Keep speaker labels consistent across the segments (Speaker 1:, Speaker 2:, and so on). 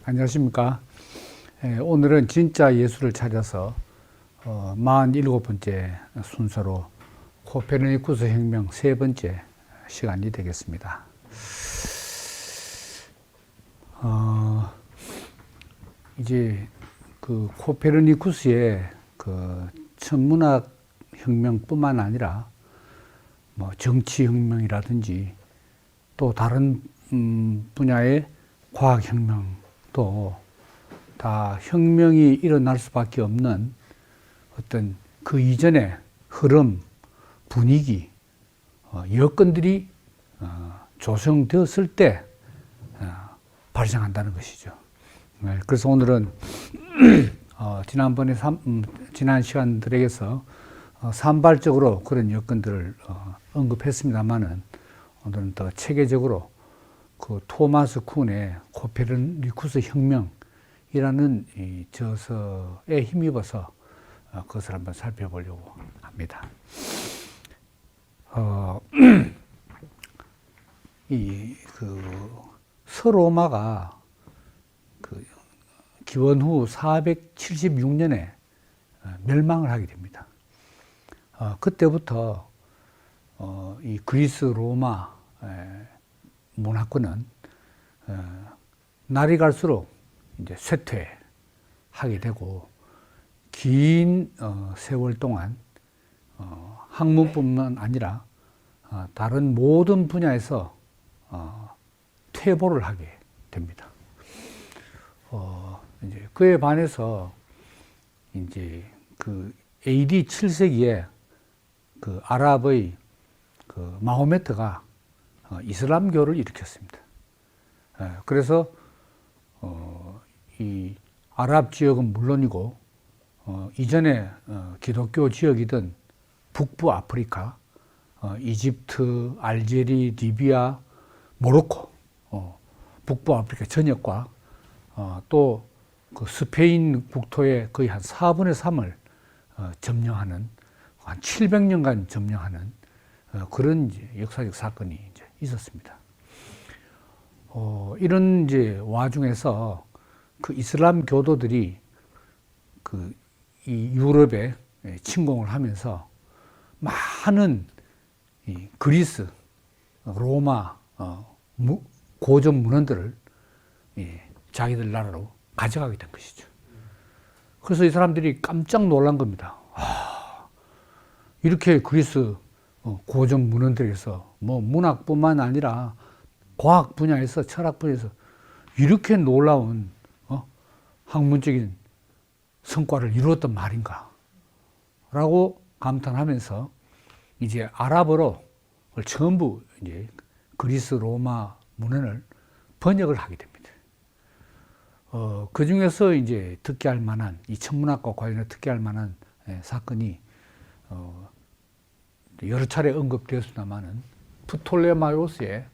Speaker 1: 안녕하십니까. 오늘은 진짜 예수를 찾아서 47번째 순서로 코페르니쿠스 혁명 세 번째 시간이 되겠습니다. 이제 그 코페르니쿠스의 그 천문학 혁명뿐만 아니라 뭐 정치 혁명이라든지 또 다른 분야의 과학 혁명도 다 혁명이 일어날 수밖에 없는 어떤 그 이전의 흐름, 분위기, 여건들이 조성되었을 때 발생한다는 것이죠. 그래서 오늘은 지난번에 지난 시간들에게서 산발적으로 그런 여건들을 언급했습니다만은 오늘은 더 체계적으로 그 토마스 쿤의 코페르니쿠스 혁명이라는 이 저서에 힘입어서 그것을 한번 살펴보려고 합니다. 이 그 서로마가 그 기원 후 476년에 멸망을 하게 됩니다. 그때부터 이 그리스 로마 문화권은 날이 갈수록 이제 쇠퇴하게 되고 긴 세월 동안 학문뿐만 아니라 다른 모든 분야에서 퇴보를 하게 됩니다. 이제 그에 반해서 이제 그 AD 7세기에 그 아랍의 그 마호메트가 이슬람교를 일으켰습니다. 그래서 이 아랍 지역은 물론이고 이전에 기독교 지역이던 북부 아프리카, 이집트, 알제리, 리비아, 모로코, 북부 아프리카 전역과 또 그 스페인 국토의 거의 한 4분의 3을 점령하는 한 700년간 점령하는 그런 이제 역사적 사건이 이제 있었습니다. 이런 이제 와중에서 그 이슬람 교도들이 그 이 유럽에 침공을 하면서 많은 이 그리스, 로마 고전 문헌들을 자기들 나라로 가져가게 된 것이죠. 그래서 이 사람들이 깜짝 놀란 겁니다. 이렇게 그리스 고전 문헌들에서 뭐 문학뿐만 아니라 과학 분야에서 철학 분야에서 이렇게 놀라운 학문적인 성과를 이루었단 말인가 라고 감탄하면서 이제 아랍어로 전부 이제 그리스 로마 문헌을 번역을 하게 됩니다. 그 중에서 이제 특기할 만한 이 천문학과 관련해 특기할 만한 사건이 여러 차례 언급되었습니다만은 프톨레마이오스의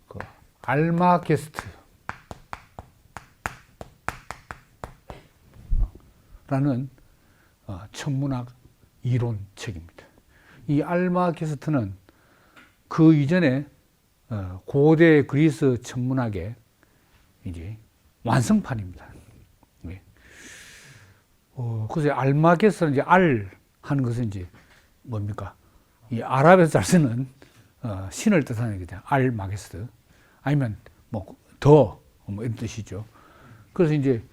Speaker 1: 그 알마게스트라는 천문학 이론책입니다. 이 알마게스트는 그 이전에 고대 그리스 천문학의 이제 완성판입니다. 그래서 알마게스트는 이제 알 하는 것은 이제 뭡니까? 이 아랍에서 잘 쓰는 신을 뜻하는 거죠. 알마게스트. 아니면 뭐 더 뭐 이런 뜻이죠. 그래서 이제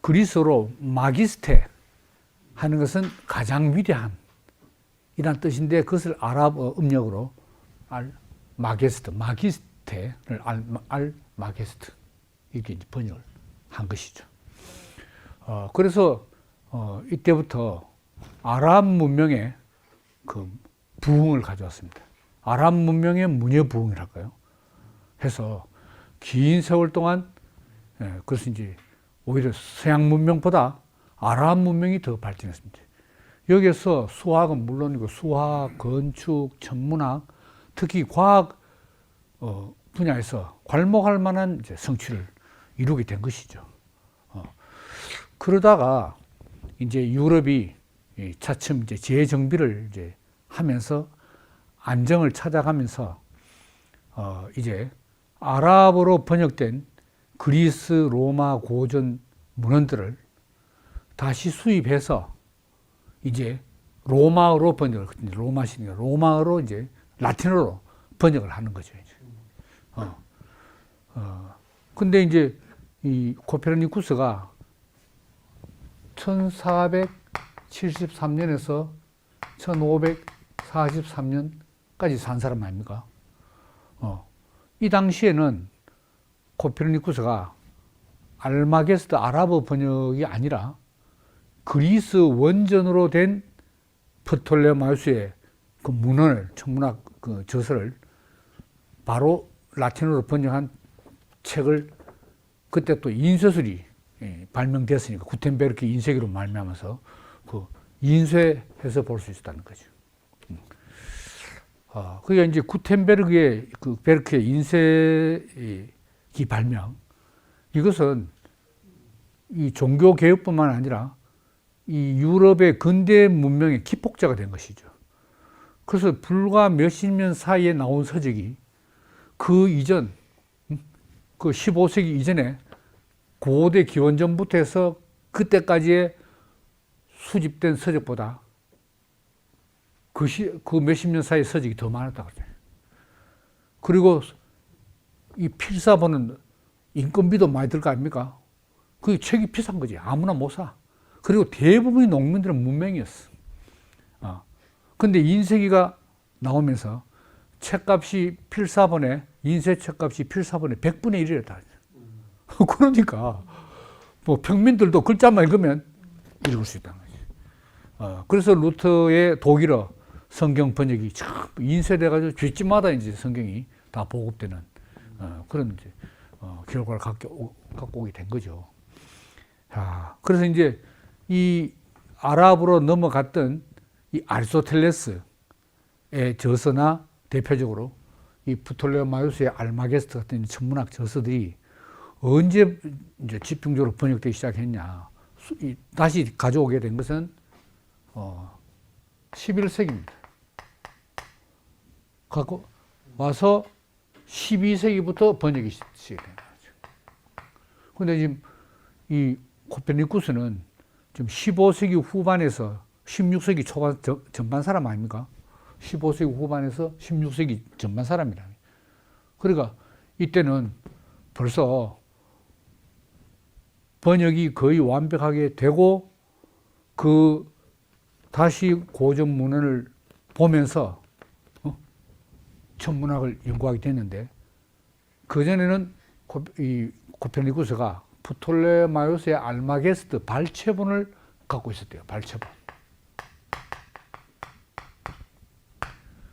Speaker 1: 그리스어로 마기스테 하는 것은 가장 위대한 이란 뜻인데 그것을 아랍어 음력으로 마기스테를 알마게스트 이렇게 이제 번역을 한 것이죠. 그래서 이때부터 아랍 문명의 그 부흥을 가져왔습니다. 아랍 문명의 문예 부흥이랄까요? 해서 긴 세월 동안 그래서 이제 오히려 서양 문명보다 아랍 문명이 더 발전했습니다. 여기에서 수학은 물론이고 수학, 건축, 천문학, 특히 과학 분야에서 괄목할 만한 이제 성취를 이루게 된 것이죠. 그러다가 이제 유럽이 차츰 이제 재정비를 이제 하면서 안정을 찾아가면서 이제 아랍어로 번역된 그리스, 로마 고전 문헌들을 다시 수입해서 이제 로마어로 번역을, 로마시니까 로마어로 이제 라틴어로 번역을 하는 거죠. 이제. 근데 이제 이 코페르니쿠스가 1473년에서 1543년까지 산 사람 아닙니까? 이 당시에는 코페르니쿠스가 알마게스트 아랍어 번역이 아니라 그리스 원전으로 된 프톨레마이오스의 그 문헌을, 천문학 그 저서를 바로 라틴어로 번역한 책을 그때 또 인쇄술이 발명됐으니까 구텐베르크 인쇄기로 말미암아서 그 인쇄해서 볼 수 있었다는 거죠. 그게 이제 구텐베르크의 그 베르크의 인쇄기 발명, 이것은 이 종교 개혁뿐만 아니라 이 유럽의 근대 문명의 기폭제가 된 것이죠. 그래서 불과 몇십 년 사이에 나온 서적이 그 이전, 그 15세기 이전에 고대 기원전부터 해서 그때까지의 수집된 서적보다 그 몇십 년 사이 서적이 더 많았다고 그래요. 그리고 이 필사본은 인건비도 많이 들 거 아닙니까? 그 책이 비싼 거지. 아무나 못 사. 그리고 대부분의 농민들은 문맹이었어. 근데 인쇄기가 나오면서 책값이 필사본에, 인쇄 책값이 필사본에 100분의 1이랬다. 그러니까 뭐 평민들도 글자만 읽으면 읽을 수 있다는 거지. 그래서 루터의 독일어 성경 번역이 참 인쇄돼가지고 뒷집마다 이제 성경이 다 보급되는 그런 이제 결과를 갖고 오게 된 거죠. 그래서 이제 이 아랍으로 넘어갔던 이 아리스토텔레스의 저서나 대표적으로 이 프톨레마이오스의 알마게스트 같은 천문학 저서들이 언제 이제 집중적으로 번역되기 시작했냐. 다시 가져오게 된 것은 11세기입니다. 갖고 와서 12세기부터 번역이 시작된 거죠. 근데 지금 이 코페르니쿠스는 지금 15세기 후반에서 16세기 초반 전반 사람 아닙니까? 15세기 후반에서 16세기 전반 사람이라. 그러니까 이때는 벌써 번역이 거의 완벽하게 되고 그 다시 고전 문헌을 보면서 천문학을 연구하게 됐는데, 그전에는 이 코페르니쿠스가 프톨레마이오스의 알마게스트 발췌본을 갖고 있었대요. 발췌본.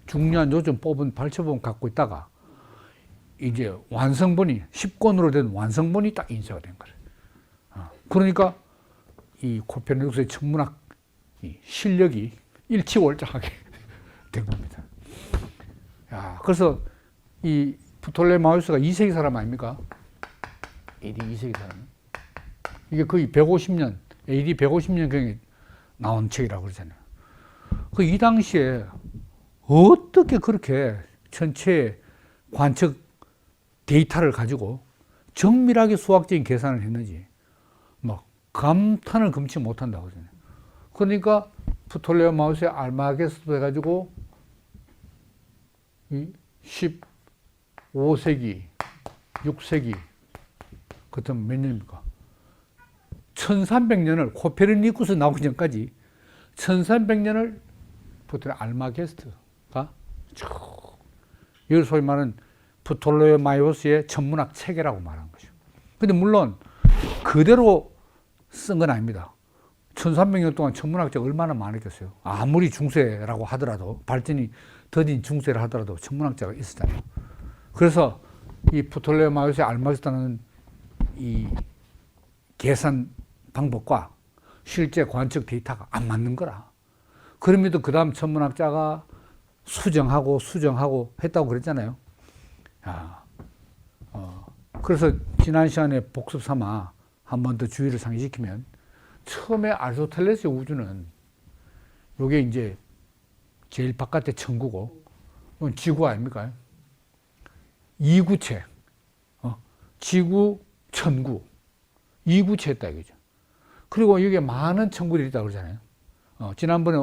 Speaker 1: 중요한 요점 뽑은 발췌본 갖고 있다가 이제 완성본이 10권으로 된 완성본이 딱 인쇄가 된 거예요. 그러니까 이 코페르니쿠스의 천문학 실력이 일치월장하게 된 겁니다. 그래서 이 프톨레마이오스가 2세기 사람 아닙니까? AD 2세기 사람. 이게 거의 150년, AD 150년경에 나온 책이라고 그러잖아요. 이 당시에 어떻게 그렇게 천체 관측 데이터를 가지고 정밀하게 수학적인 계산을 했는지 막 감탄을 금치 못한다고 그러잖아요. 그러니까 프톨레마이오스의 알마게스트 해가지고 이 15세기, 6세기, 그때는 몇 년입니까? 1300년을 코페르니쿠스 나오기 전까지 1300년을 프톨레 알마게스트가 이걸 소위 말하는 프톨레마이오스의 천문학 체계라고 말하는 거죠. 근데 물론 그대로 쓴 건 아닙니다. 1300년 동안 천문학자가 얼마나 많았겠어요. 아무리 중세라고 하더라도, 발전이 더딘 중세를 하더라도 천문학자가 있었잖아요. 그래서 이 프톨레마이오스의 알마게스트는 이 계산 방법과 실제 관측 데이터가 안 맞는 거라. 그럼에도 그 다음 천문학자가 수정하고 했다고 그랬잖아요. 그래서 지난 시간에 복습 삼아 한 번 더 주의를 상기시키면, 처음에 아리스토텔레스의 우주는 요게 이제 제일 바깥의 천구고, 이건 지구 아닙니까? 이구체. 지구, 천구. 이구체였다 이거죠. 그리고 여기에 많은 천구들이 있다고 그러잖아요. 지난번에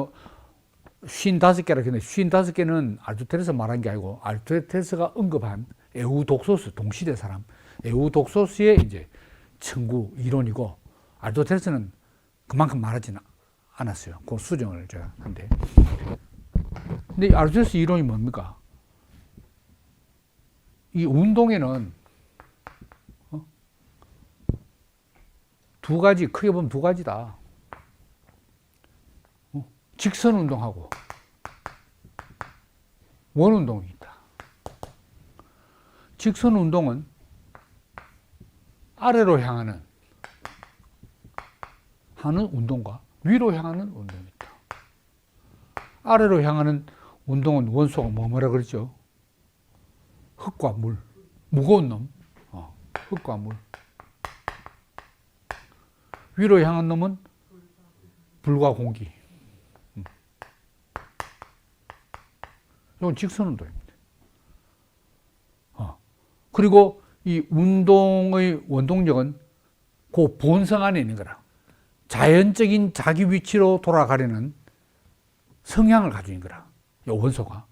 Speaker 1: 55개라 했는데 55개는 아리스토텔레스 말한 게 아니고 아리스토텔레스가 언급한 에우독소스, 동시대 사람 에우독소스의 이제 천구 이론이고 아리스토텔레스는 그만큼 말하지는 않았어요. 그 수정을 제가 한데. 근데 아리스토텔레스 이론이 뭡니까? 이 운동에는 두 가지, 크게 보면 두 가지다. 직선 운동하고 원 운동이 있다. 직선 운동은 아래로 향하는 운동과 위로 향하는 운동이 있다. 아래로 향하는 운동은 원소가 뭐라 그러죠? 흙과 물, 무거운 놈, 흙과 물. 위로 향한 놈은 불과 공기. 이건 직선 운동입니다. 그리고 이 운동의 원동력은 그 본성 안에 있는 거라. 자연적인 자기 위치로 돌아가려는 성향을 가지고 있는 거라. 이 원소가.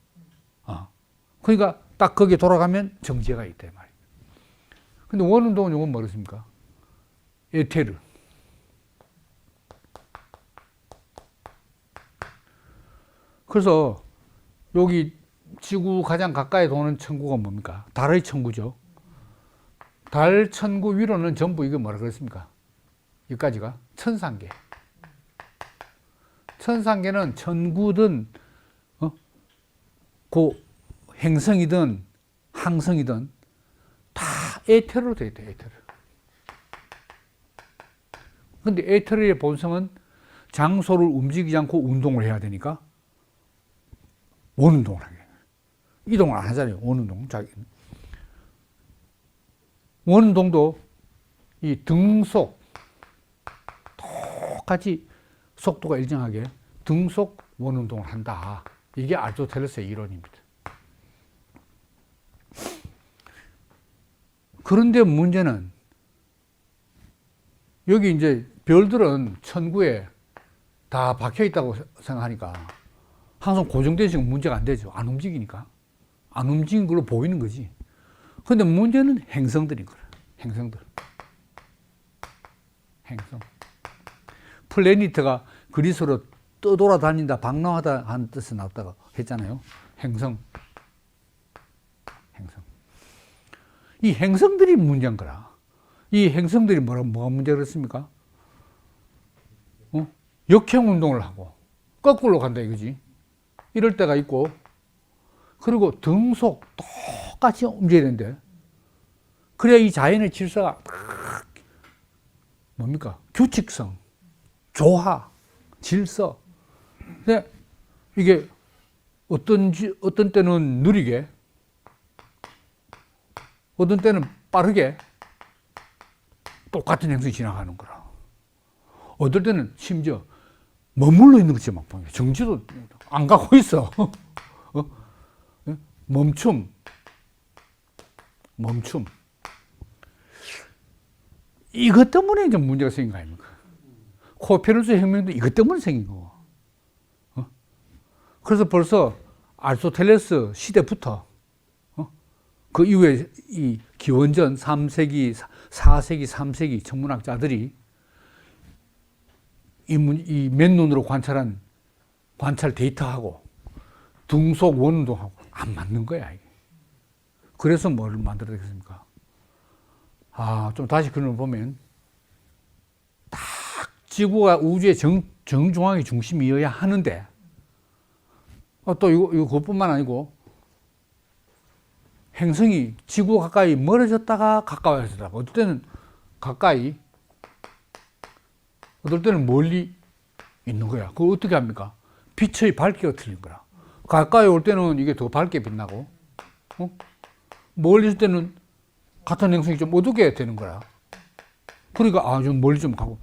Speaker 1: 그러니까 딱 거기에 돌아가면 정제가 있다 말이에요. 근데 원운동은 이건 뭐겠습니까? 에테르. 그래서 여기 지구 가장 가까이 도는 천구가 뭡니까? 달의 천구죠. 달 천구 위로는 전부 이거 뭐라 그랬습니까? 여기까지가 천상계. 천상계는 천구든 그 행성이든 항성이든 다 에테르로 되어 있다. 에테르. 근데 에테르의 본성은 장소를 움직이지 않고 운동을 해야 되니까 원운동을 하게. 이동을 안 하잖아요. 원운동. 원운동도 이 등속 똑같이 속도가 일정하게 등속 원운동을 한다. 이게 아리스토텔레스의 이론입니다. 그런데 문제는 여기 이제 별들은 천구에 다 박혀 있다고 생각하니까 항상 고정된 식은 문제가 안 되죠. 안 움직이니까. 안 움직인 걸로 보이는 거지. 근데 문제는 행성들인 거야. 행성들. 행성. 플래니트가 그리스로 떠돌아다닌다, 방랑하다 하는 뜻이 나왔다가 했잖아요. 행성. 행성. 이 행성들이 문제인 거라. 이 행성들이 뭐가 문제가 그렇습니까? 역행 운동을 하고 거꾸로 간다 이거지. 이럴 때가 있고, 그리고 등속 똑같이 움직여야 되는데, 그래야 이 자연의 질서가 뭡니까? 규칙성, 조화, 질서. 근데 이게 어떤 때는 느리게, 어떤 때는 빠르게 똑같은 행성이 지나가는 거라. 어떨 때는 심지어 머물러 있는 것처럼 보여요. 정지도 안 가고 있어. 멈춤. 이것 때문에 이제 문제가 생긴 거 아닙니까? 코페르니쿠스 혁명도 이것 때문에 생긴 거고. 그래서 벌써 아리스토텔레스 시대부터 그 이후에 이 기원전 3세기, 4세기, 3세기 천문학자들이 이 맨눈으로 관찰한 관찰 데이터하고 등속 원운동하고 안 맞는 거야, 이게. 그래서 뭘 만들어냈겠습니까? 좀 다시 그림을 보면 딱 지구가 우주의 정중앙의 중심이어야 하는데, 또 이거 그것뿐만 아니고 행성이 지구가 가까이 멀어졌다가 가까워졌다가, 어떨 때는 가까이, 어떨 때는 멀리 있는 거야. 그걸 어떻게 합니까? 빛의 밝기가 틀린 거라. 가까이 올 때는 이게 더 밝게 빛나고, 멀리 있을 때는 같은 행성이 좀 어둡게 되는 거야. 그러니까 좀 멀리 좀 가고.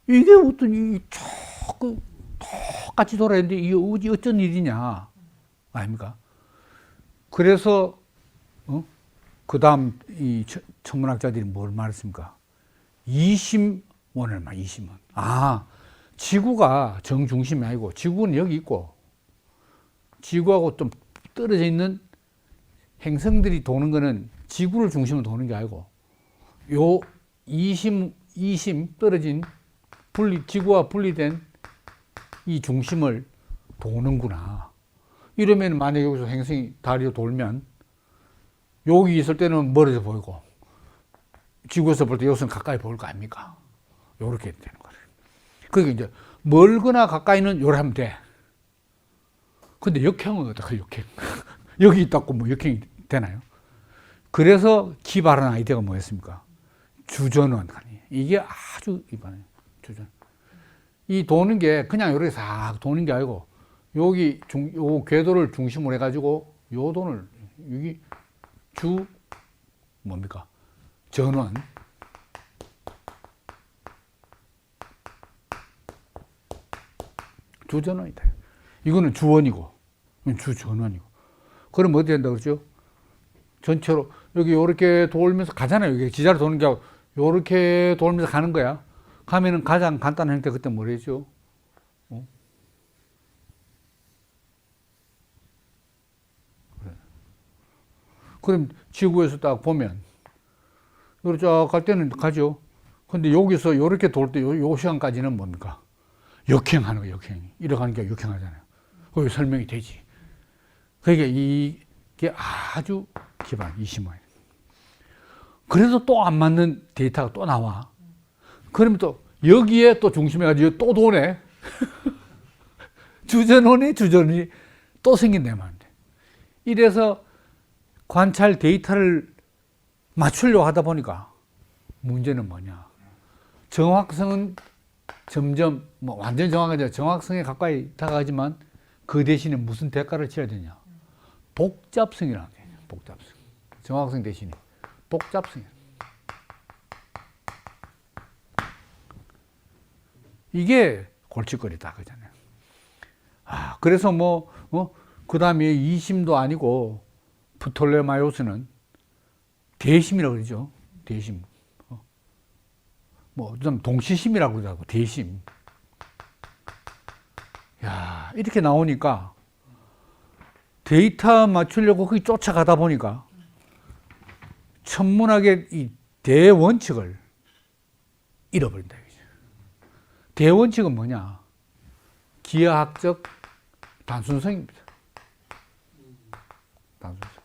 Speaker 1: 이게 어떤 똑같이 돌아야 되는데 이게 어쩐 일이냐. 아닙니까? 그래서 그 다음 이 천문학자들이 뭘 말했습니까? 이심원을 말, 이심원. 아, 지구가 정중심이 아니고 지구는 여기 있고 지구하고 좀 떨어져 있는 행성들이 도는 거는 지구를 중심으로 도는 게 아니고 요 이심 떨어진 지구와 분리된 이 중심을 도는구나. 이러면 만약에 여기서 행성이 다리로 돌면 여기 있을 때는 멀어져 보이고 지구에서 볼 때 여기서는 가까이 보일 거 아닙니까? 요렇게 되는 거예요. 그러니까 이제 멀거나 가까이는 요래 하면 돼. 근데 역행은 어떡해, 역행. 여기 있다고 뭐 역행이 되나요? 그래서 기발한 아이디어가 뭐였습니까? 주전원. 이게 아주 이반해요. 주전. 이 도는 게 그냥 이렇게 싹 도는 게 아니고 여기 요 궤도를 중심으로 해가지고 요 돈을 여기 뭡니까? 전원. 주전원이다. 이거는 주원이고, 주전원이고. 그럼 어떻게 된다 그러죠? 전체로, 여기 요렇게 돌면서 가잖아요. 이게 지자로 도는 게 아니고, 요렇게 돌면서 가는 거야. 가면은 가장 간단한 형태, 그때 뭐랬죠? 그럼 지구에서 딱 보면, 요렇게 쫙 갈 때는 가죠. 근데 여기서 요렇게 돌 때, 요 시간까지는 뭡니까? 역행하는 거예요, 역행. 이렇게 하는 게 역행하잖아요. 그게 설명이 되지. 그러니까 이게 아주 기반, 이심원. 그래서 또 안 맞는 데이터가 또 나와. 그러면 또 여기에 또 중심해가지고 또 도네. 주전원이 또 생긴다면 안 돼. 이래서 관찰 데이터를 맞추려고 하다 보니까 문제는 뭐냐. 정확성은 점점 뭐 완전 정확하지 정확성에 가까이 다가가지만 그 대신에 무슨 대가를 치러야 되냐. 복잡성이라는 게 있어요. 복잡성. 정확성 대신에 복잡성. 이게 골칫거리다 그잖아요. 아, 그래서 그 다음에 이심도 아니고 프톨레마이오스는 대심이라고 그러죠. 대심. 좀 동시심이라고 그러더라고. 대심. 야, 이렇게 나오니까 데이터 맞추려고 거기 쫓아가다 보니까 천문학의 이 대원칙을 잃어버린다. 대원칙은 뭐냐? 기하학적 단순성입니다. 단순성.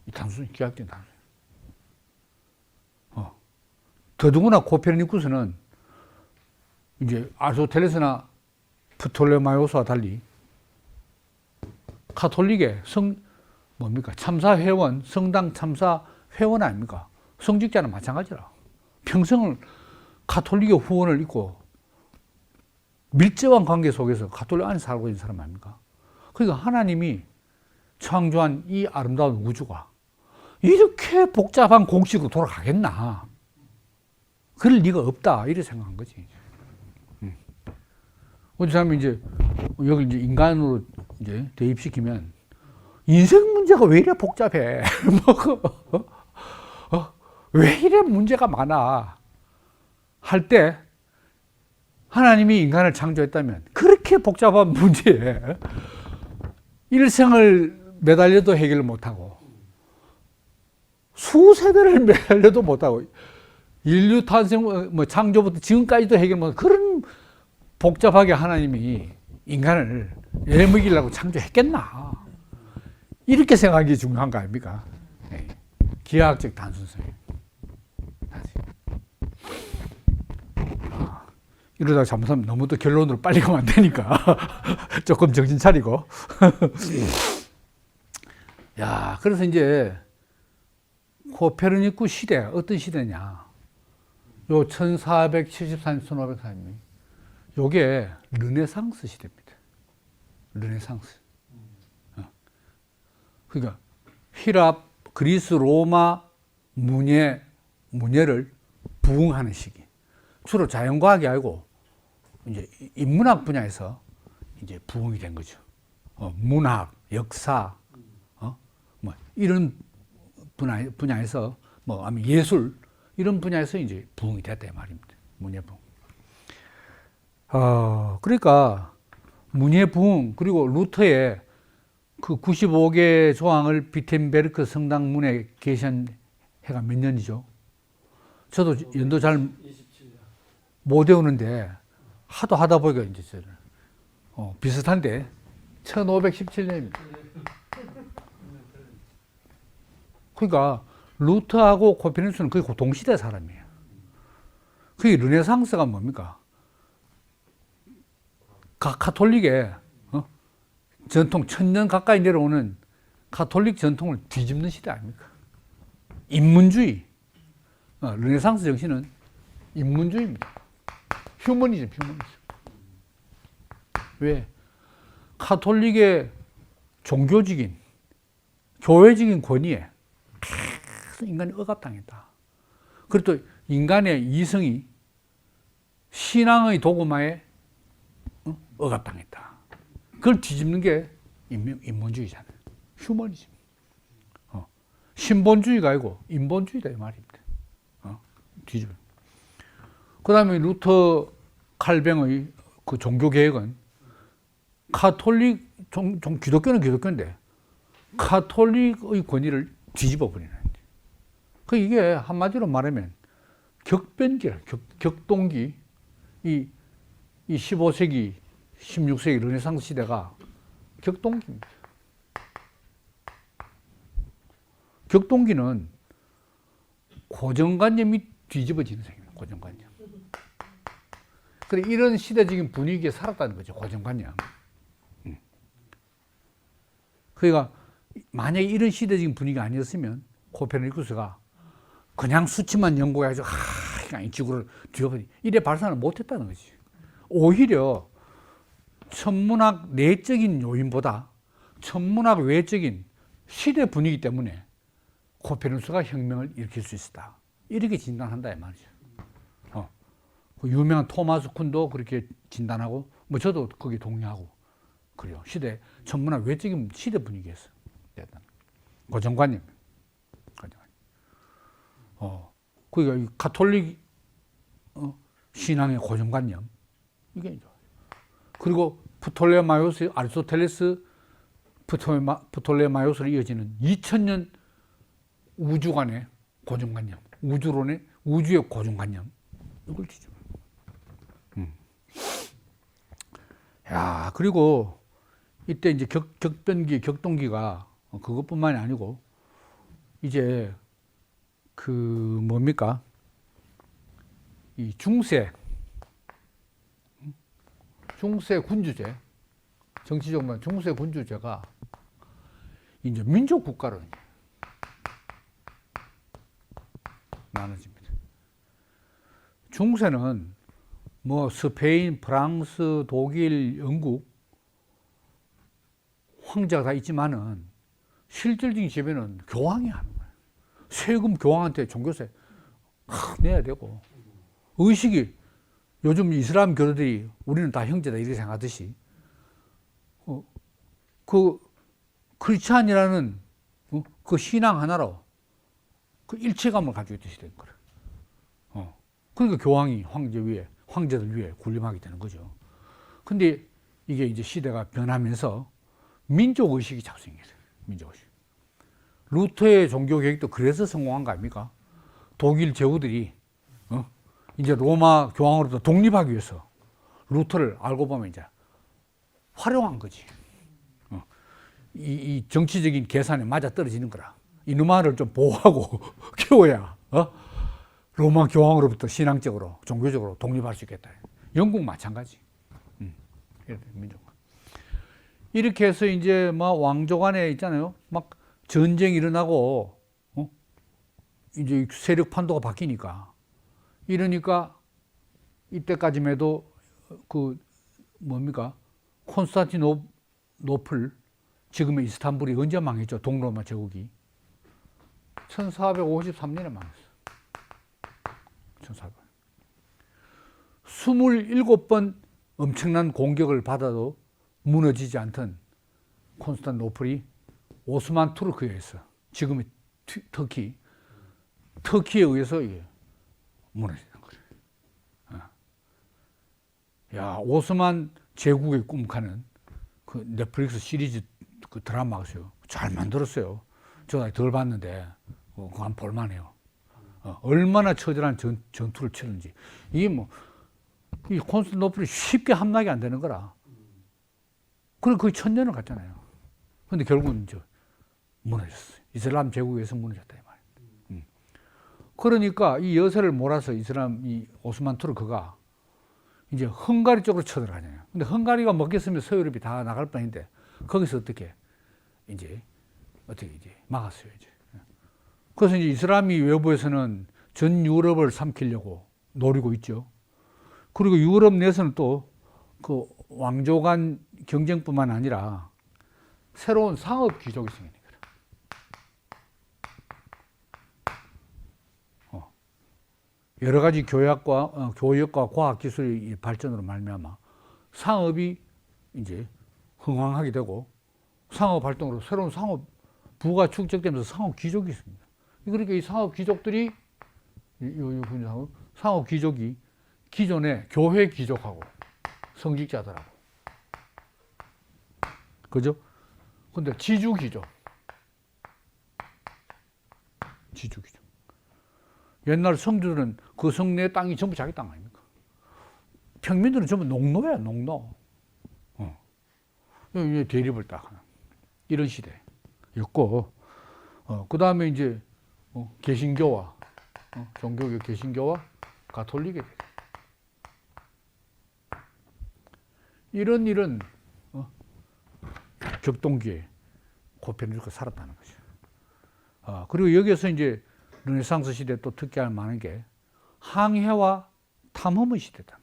Speaker 1: 이 단순, 기하학적 단순. 더더구나 코페르니쿠스는 이제 아리스토텔레스나 프톨레마이오스와 달리 카톨릭의 참사 회원, 성당 참사 회원 아닙니까? 성직자는 마찬가지라. 평생을 카톨릭의 후원을 입고 밀접한 관계 속에서 카톨릭 안에 살고 있는 사람 아닙니까? 그러니까 하나님이 창조한 이 아름다운 우주가 이렇게 복잡한 공식으로 돌아가겠나? 그럴 리가 없다. 이렇게 생각한 거지. 어떤 사람이 이제 여기 이제 인간으로 이제 대입시키면 인생 문제가 왜 이래 복잡해? 왜 이래 문제가 많아? 할 때 하나님이 인간을 창조했다면 그렇게 복잡한 문제에 일생을 매달려도 해결을 못하고 수세대를 매달려도 못하고 인류 탄생, 창조부터 지금까지도 해결 못하고 그런 복잡하게 하나님이 인간을 애먹이려고 창조했겠나? 이렇게 생각하기 중요한 거 아닙니까? 네. 기하학적 단순성. 이러다가 잘못하면 너무 또 결론으로 빨리 가면 안 되니까 조금 정신 차리고. 야, 그래서 이제 코페르니쿠스 시대, 어떤 시대냐? 요 1474년, 1504년. 요게 르네상스 시대입니다. 르네상스. 그러니까 휘랍, 그리스, 로마 문예를 부흥하는 시기. 주로 자연과학이 아니고 이제 인문학 분야에서 이제 부흥이 된 거죠. 문학, 역사, 뭐 이런 분야에서 뭐 아니면 예술 이런 분야에서 이제 부흥이 됐다 이 말입니다. 문예 부흥. 그러니까 문예 부흥 그리고 루터의 그 95개 조항을 비텐베르크 성당문에 게시한 해가 몇 년이죠? 저도 연도 잘 못 외우는데 하도 하다 보니까 이제 저는 비슷한데 1517년입니다. 그러니까 루터하고 코페르니쿠스는 거의 동시대 사람이에요. 그게 르네상스가 뭡니까? 가톨릭의 전통, 1000년 가까이 내려오는 가톨릭 전통을 뒤집는 시대 아닙니까? 인문주의. 르네상스 정신은 인문주의입니다. 휴머니즘. 왜? 가톨릭의 종교적인, 교회적인 권위에 인간이 억압당했다. 그리고 또 인간의 이성이 신앙의 도구마에 억압당했다. 그걸 뒤집는 게 인문주의잖아요. 휴머니즘. 신본주의가 아니고 인본주의다 이 말입니다. 뒤집어. 그 다음에 루터 칼뱅의 그 종교개혁은 가톨릭, 기독교는 기독교인데 가톨릭의 권위를 뒤집어 버리는 거예요. 그 이게 한마디로 말하면 격변기라, 격동기. 이 15세기, 16세기 르네상스 시대가 격동기입니다. 격동기는 고정관념이 뒤집어지는 생입니다. 고정관념. 그래 이런 시대적인 분위기에 살았다는 거죠. 고정관념. 그러니까 만약에 이런 시대적인 분위기가 아니었으면 코페르니쿠스가 그냥 수치만 연구해가지고 그냥 지구를 뒤엎어지 이래 발산을 못했다는 거지. 오히려 천문학 내적인 요인보다 천문학 외적인 시대 분위기 때문에 코페르니쿠스가 혁명을 일으킬 수 있었다. 이렇게 진단한다 이 말이죠. 그 유명한 토마스 쿤도 그렇게 진단하고 뭐 저도 거기 동의하고 그래요. 시대 천문학 외적인 시대 분위기에서 고정관념. 그러니까 이 가톨릭 신앙의 고정관념 이게 그리고 프톨레마이오스, 아리스토텔레스, 프톨레마이오스로 이어지는 2000년 우주관의 고정관념, 우주론의 우주의 고정관념 이걸 뒤집어. 야 그리고 이때 이제 격동기가 그것뿐만이 아니고 이제 그 뭡니까 이 중세 군주제 정치적으로 중세 군주제가 이제 민족 국가로 나눠집니다. 중세는 뭐 스페인, 프랑스, 독일, 영국 황제가 다 있지만은 실질적인 지배는 교황이 하는 거예요. 세금 교황한테 종교세 내야 되고 의식이 요즘 이슬람 교도들이 우리는 다 형제다 이렇게 생각하듯이 그 크리스찬이라는 그 신앙 하나로 그 일체감을 가지고 있듯이 된 거예요. 그러니까 교황이 황제들 위에 군림하게 되는 거죠. 근데 이게 이제 시대가 변하면서 민족의식이 자꾸 생겼어요. 민족의식. 루터의 종교개혁도 그래서 성공한 거 아닙니까? 독일 제후들이 이제 로마 교황으로부터 독립하기 위해서 루터를 알고 보면 이제 활용한 거지. 이 정치적인 계산에 맞아 떨어지는 거라. 이놈아를 좀 보호하고 키워야 로마 교황으로부터 신앙적으로 종교적으로 독립할 수 있겠다. 영국 마찬가지. 민족. 이렇게 해서 이제 막 왕조 간에 있잖아요. 막 전쟁이 일어나고 이제 세력 판도가 바뀌니까 이러니까 이때까지만 해도 그 뭡니까 콘스탄티노플 지금의 이스탄불이 언제 망했죠? 동로마 제국이 1453년에 망했어. 27번 엄청난 공격을 받아도 무너지지 않던 콘스탄티노플이 오스만 투르크에 의해서, 지금의 터키에 의해서 이게 무너지는 거예요. 야, 오스만 제국의 꿈가는 그 넷플릭스 시리즈 그 드라마가 있어요. 잘 만들었어요. 저 덜 봤는데 그거 한 볼만해요. 얼마나 처절한 전투를 치는지. 이게 뭐, 이 콘스탄티노플이 쉽게 함락이 안 되는 거라. 그래, 거의 1000년을 갔잖아요. 근데 결국은 이제 무너졌어요. 이슬람 제국에서 무너졌다, 이 말이에요. 그러니까 이 여세를 몰아서 이 오스만 투르크가 이제 헝가리 쪽으로 쳐들어가잖아요. 근데 헝가리가 먹겠으면 서유럽이 다 나갈 뻔인데, 거기서 어떻게 이제 막았어요, 이제. 그래서 이제 이슬람이 외부에서는 전 유럽을 삼키려고 노리고 있죠. 그리고 유럽 내에서는 또 그 왕조 간 경쟁뿐만 아니라 새로운 상업 귀족이 생기는 거예요. 여러 가지 교역과 과학 기술의 발전으로 말미암아 상업이 이제 흥황하게 되고, 상업 활동으로 새로운 상업 부가 축적되면서 상업 귀족이 있습니다. 그러니까 이 상업 귀족들이 상업 귀족이 기존의 교회 귀족하고 성직자들하고, 그죠? 근데 지주 귀족. 옛날 성주들은 그 성내 땅이 전부 자기 땅 아닙니까? 평민들은 전부 농노야, 농노. 대립을 딱 하는 이런 시대였고, 그 다음에 이제 개신교와 종교계 개신교와 가톨릭에 이런 격동기에 코페르니쿠스가 살았다는 거죠. 그리고 여기에서 이제 르네상스 시대 또 특기할 만한 게 항해와 탐험의 시대다.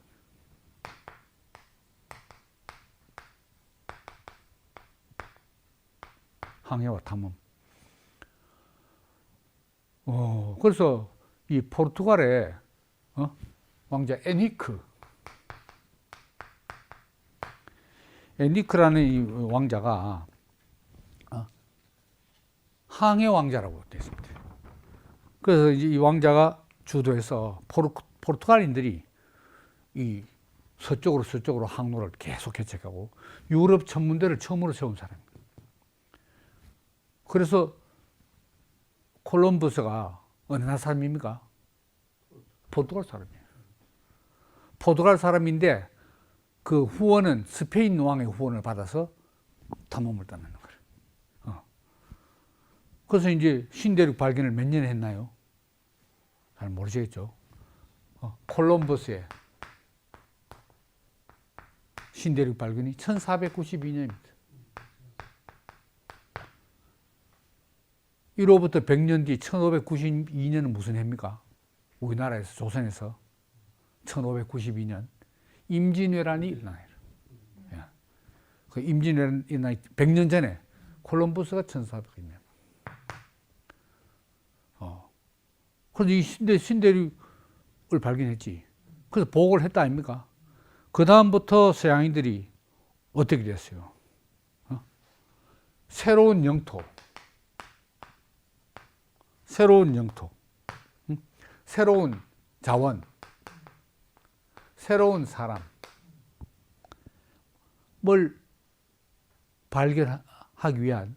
Speaker 1: 항해와 탐험. 그래서 이 포르투갈의 왕자 에니크라는 이 왕자가 항해 왕자라고 되어 있습니다. 그래서 이제 이 왕자가 주도해서 포르투갈인들이 이 서쪽으로 항로를 계속 개척하고 유럽 천문대를 처음으로 세운 사람입니다. 그래서 콜럼버스가 어느 나라 사람입니까? 포르투갈 사람이에요. 포르투갈 사람인데 그 후원은 스페인 왕의 후원을 받아서 탐험을 떠나는 거예요. 그래서 이제 신대륙 발견을 몇 년에 했나요? 잘 모르시겠죠? 콜럼버스의 신대륙 발견이 1492년입니다. 이로부터 100년 뒤 1592년은 무슨 해입니까? 우리나라에서, 조선에서 1592년 임진왜란이 일어나요. 그 임진왜란이 일어나기 100년 전에 콜럼버스가 1400년. 그래서 이 신대륙을 발견했지. 그래서 보고를 했다 아닙니까? 그 다음부터 서양인들이 어떻게 됐어요? 새로운 영토, 새로운 자원, 새로운 사람을 발견하기 위한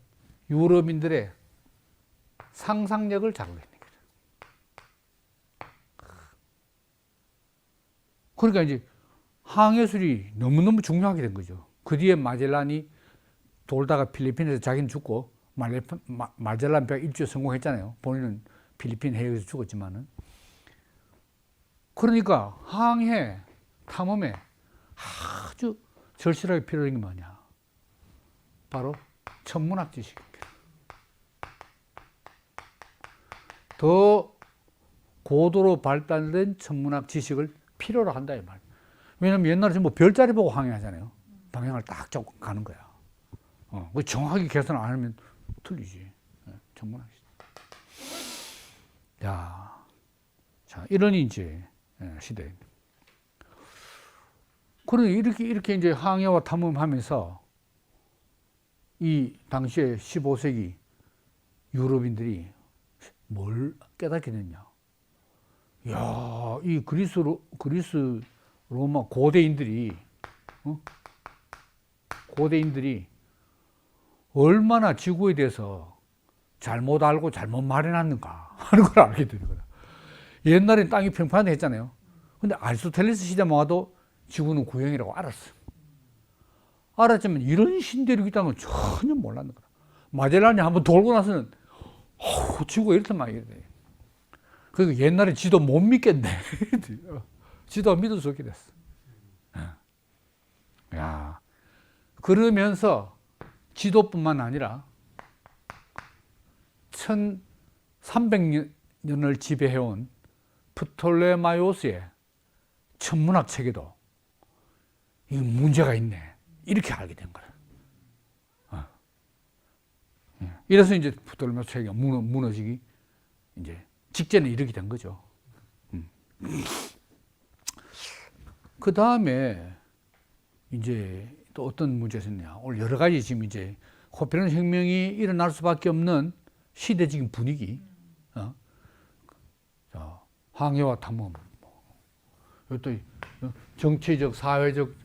Speaker 1: 유럽인들의 상상력을 자극했는 거죠. 그러니까 이제 항해술이 너무너무 중요하게 된 거죠. 그 뒤에 마젤란이 돌다가 필리핀에서 자기는 죽고, 마젤란 벽 일주에 성공했잖아요. 본인은 필리핀 해역에서 죽었지만은. 그러니까 항해 탐험에 아주 절실하게 필요한 게 뭐냐? 바로 천문학 지식입니다. 더 고도로 발달된 천문학 지식을 필요로 한다 이 말. 왜냐면 옛날에 전부 별자리 보고 항해하잖아요. 방향을 딱 잡고 가는 거야. 정확하게 계산 안 하면 틀리지. 천문학. 자, 이런 이제 시대입니다. 그런데 이렇게 이제 항해와 탐험하면서 이 당시에 15세기 유럽인들이 뭘 깨닫게 됐냐? 야, 이 그리스 로마 고대인들이 고대인들이 얼마나 지구에 대해서 잘못 알고 잘못 말해놨는가 하는 걸 알게 되는 거야. 옛날엔 땅이 평평하다 했잖아요. 근데 아리스토텔레스 시대만 와도 지구는 구형이라고 알았어. 알았지만 이런 신대륙이 있다는 건 전혀 몰랐는 거야. 마젤란이 한번 돌고 나서는 지구가 이렇단 말이야. 그러니까 옛날에 지도 못 믿겠네. 지도 믿을 수 없게 됐어. 야, 그러면서 지도뿐만 아니라 1300년을 지배해온 프톨레마이오스의 천문학 체계도 이 문제가 있네. 이렇게 알게 된 거야. 이래서 이제 프톨레마이오스 체계가 무너지기 이제 직전에 이르게 된 거죠. 그 다음에 이제 또 어떤 문제가 있냐. 오늘 여러 가지 지금 이제 코페르니쿠스 혁명이 일어날 수밖에 없는 시대적인 분위기, 황해와 탐험, 또 정치적, 사회적,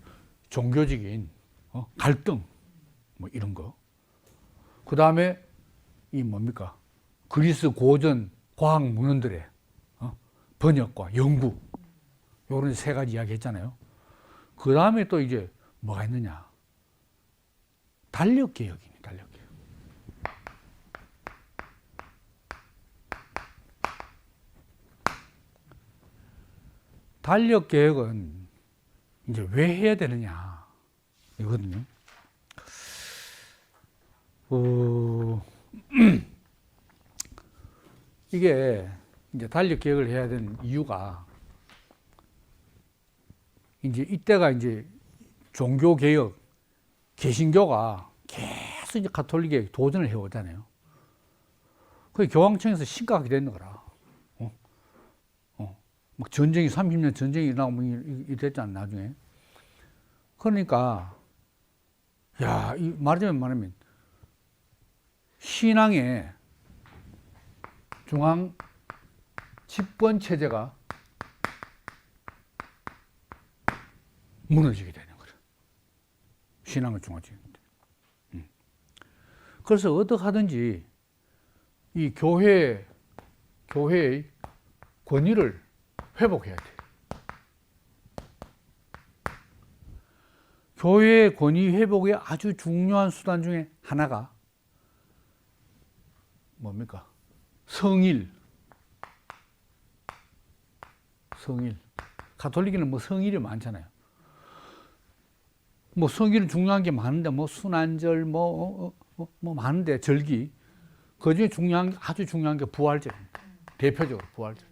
Speaker 1: 종교적인 갈등, 뭐 이런 거. 그 다음에 이 뭡니까? 그리스 고전 과학 문헌들의 번역과 연구, 요런 세 가지 이야기 했잖아요. 그 다음에 또 이제 뭐가 있느냐? 달력 개혁이네, 달력 개혁. 달력 개혁은 이제 왜 해야 되느냐? 이거든요. 이게 이제 달력 개혁을 해야 되는 이유가 이제 이때가 이제 종교 개혁, 개신교가 계속 이제 가톨릭에 도전을 해오잖아요. 그 교황청에서 심각하게 되는 거라. 막 전쟁이 30년 전쟁이 일어나고 뭐 이랬잖아 나중에. 그러니까 야, 이 말하자면 신앙의 중앙 집권 체제가 무너지게 되는 거예요. 신앙을 중앙집권. 그래서 어떻게 하든지 이 교회의 권위를 회복해야 돼요. 교회의 권위 회복의 아주 중요한 수단 중에 하나가 뭡니까? 성일. 가톨릭에는 뭐 성일이 많잖아요. 뭐 성일은 중요한 게 많은데 뭐 순환절 뭐 많은데 절기 그 중에 아주 중요한 게 부활절. 대표적으로 부활절.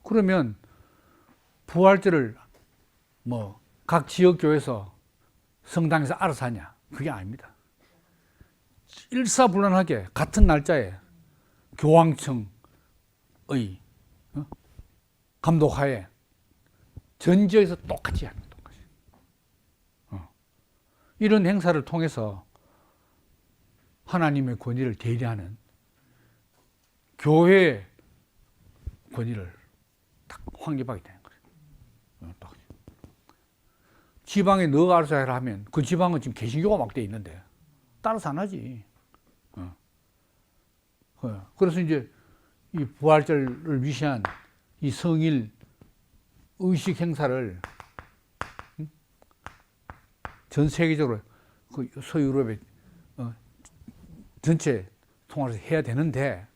Speaker 1: 그러면 부활절을 뭐 각 지역 교회에서 성당에서 알아서 하냐? 그게 아닙니다. 일사불란하게 같은 날짜에 교황청의 감독하에 전 지역에서 똑같이 하는 거예요. 이런 행사를 통해서 하나님의 권위를 대리하는 교회의 권위를 딱 확립하게 되는 거예요. 지방에 너가 알아서 해라 하면 그 지방은 지금 개신교가 막 돼 있는데 따라서 안 하지. 그래서 이제 이 부활절을 위시한 이 성일 의식 행사를 전 세계적으로 그 서유럽의 전체 통합해서 해야 되는데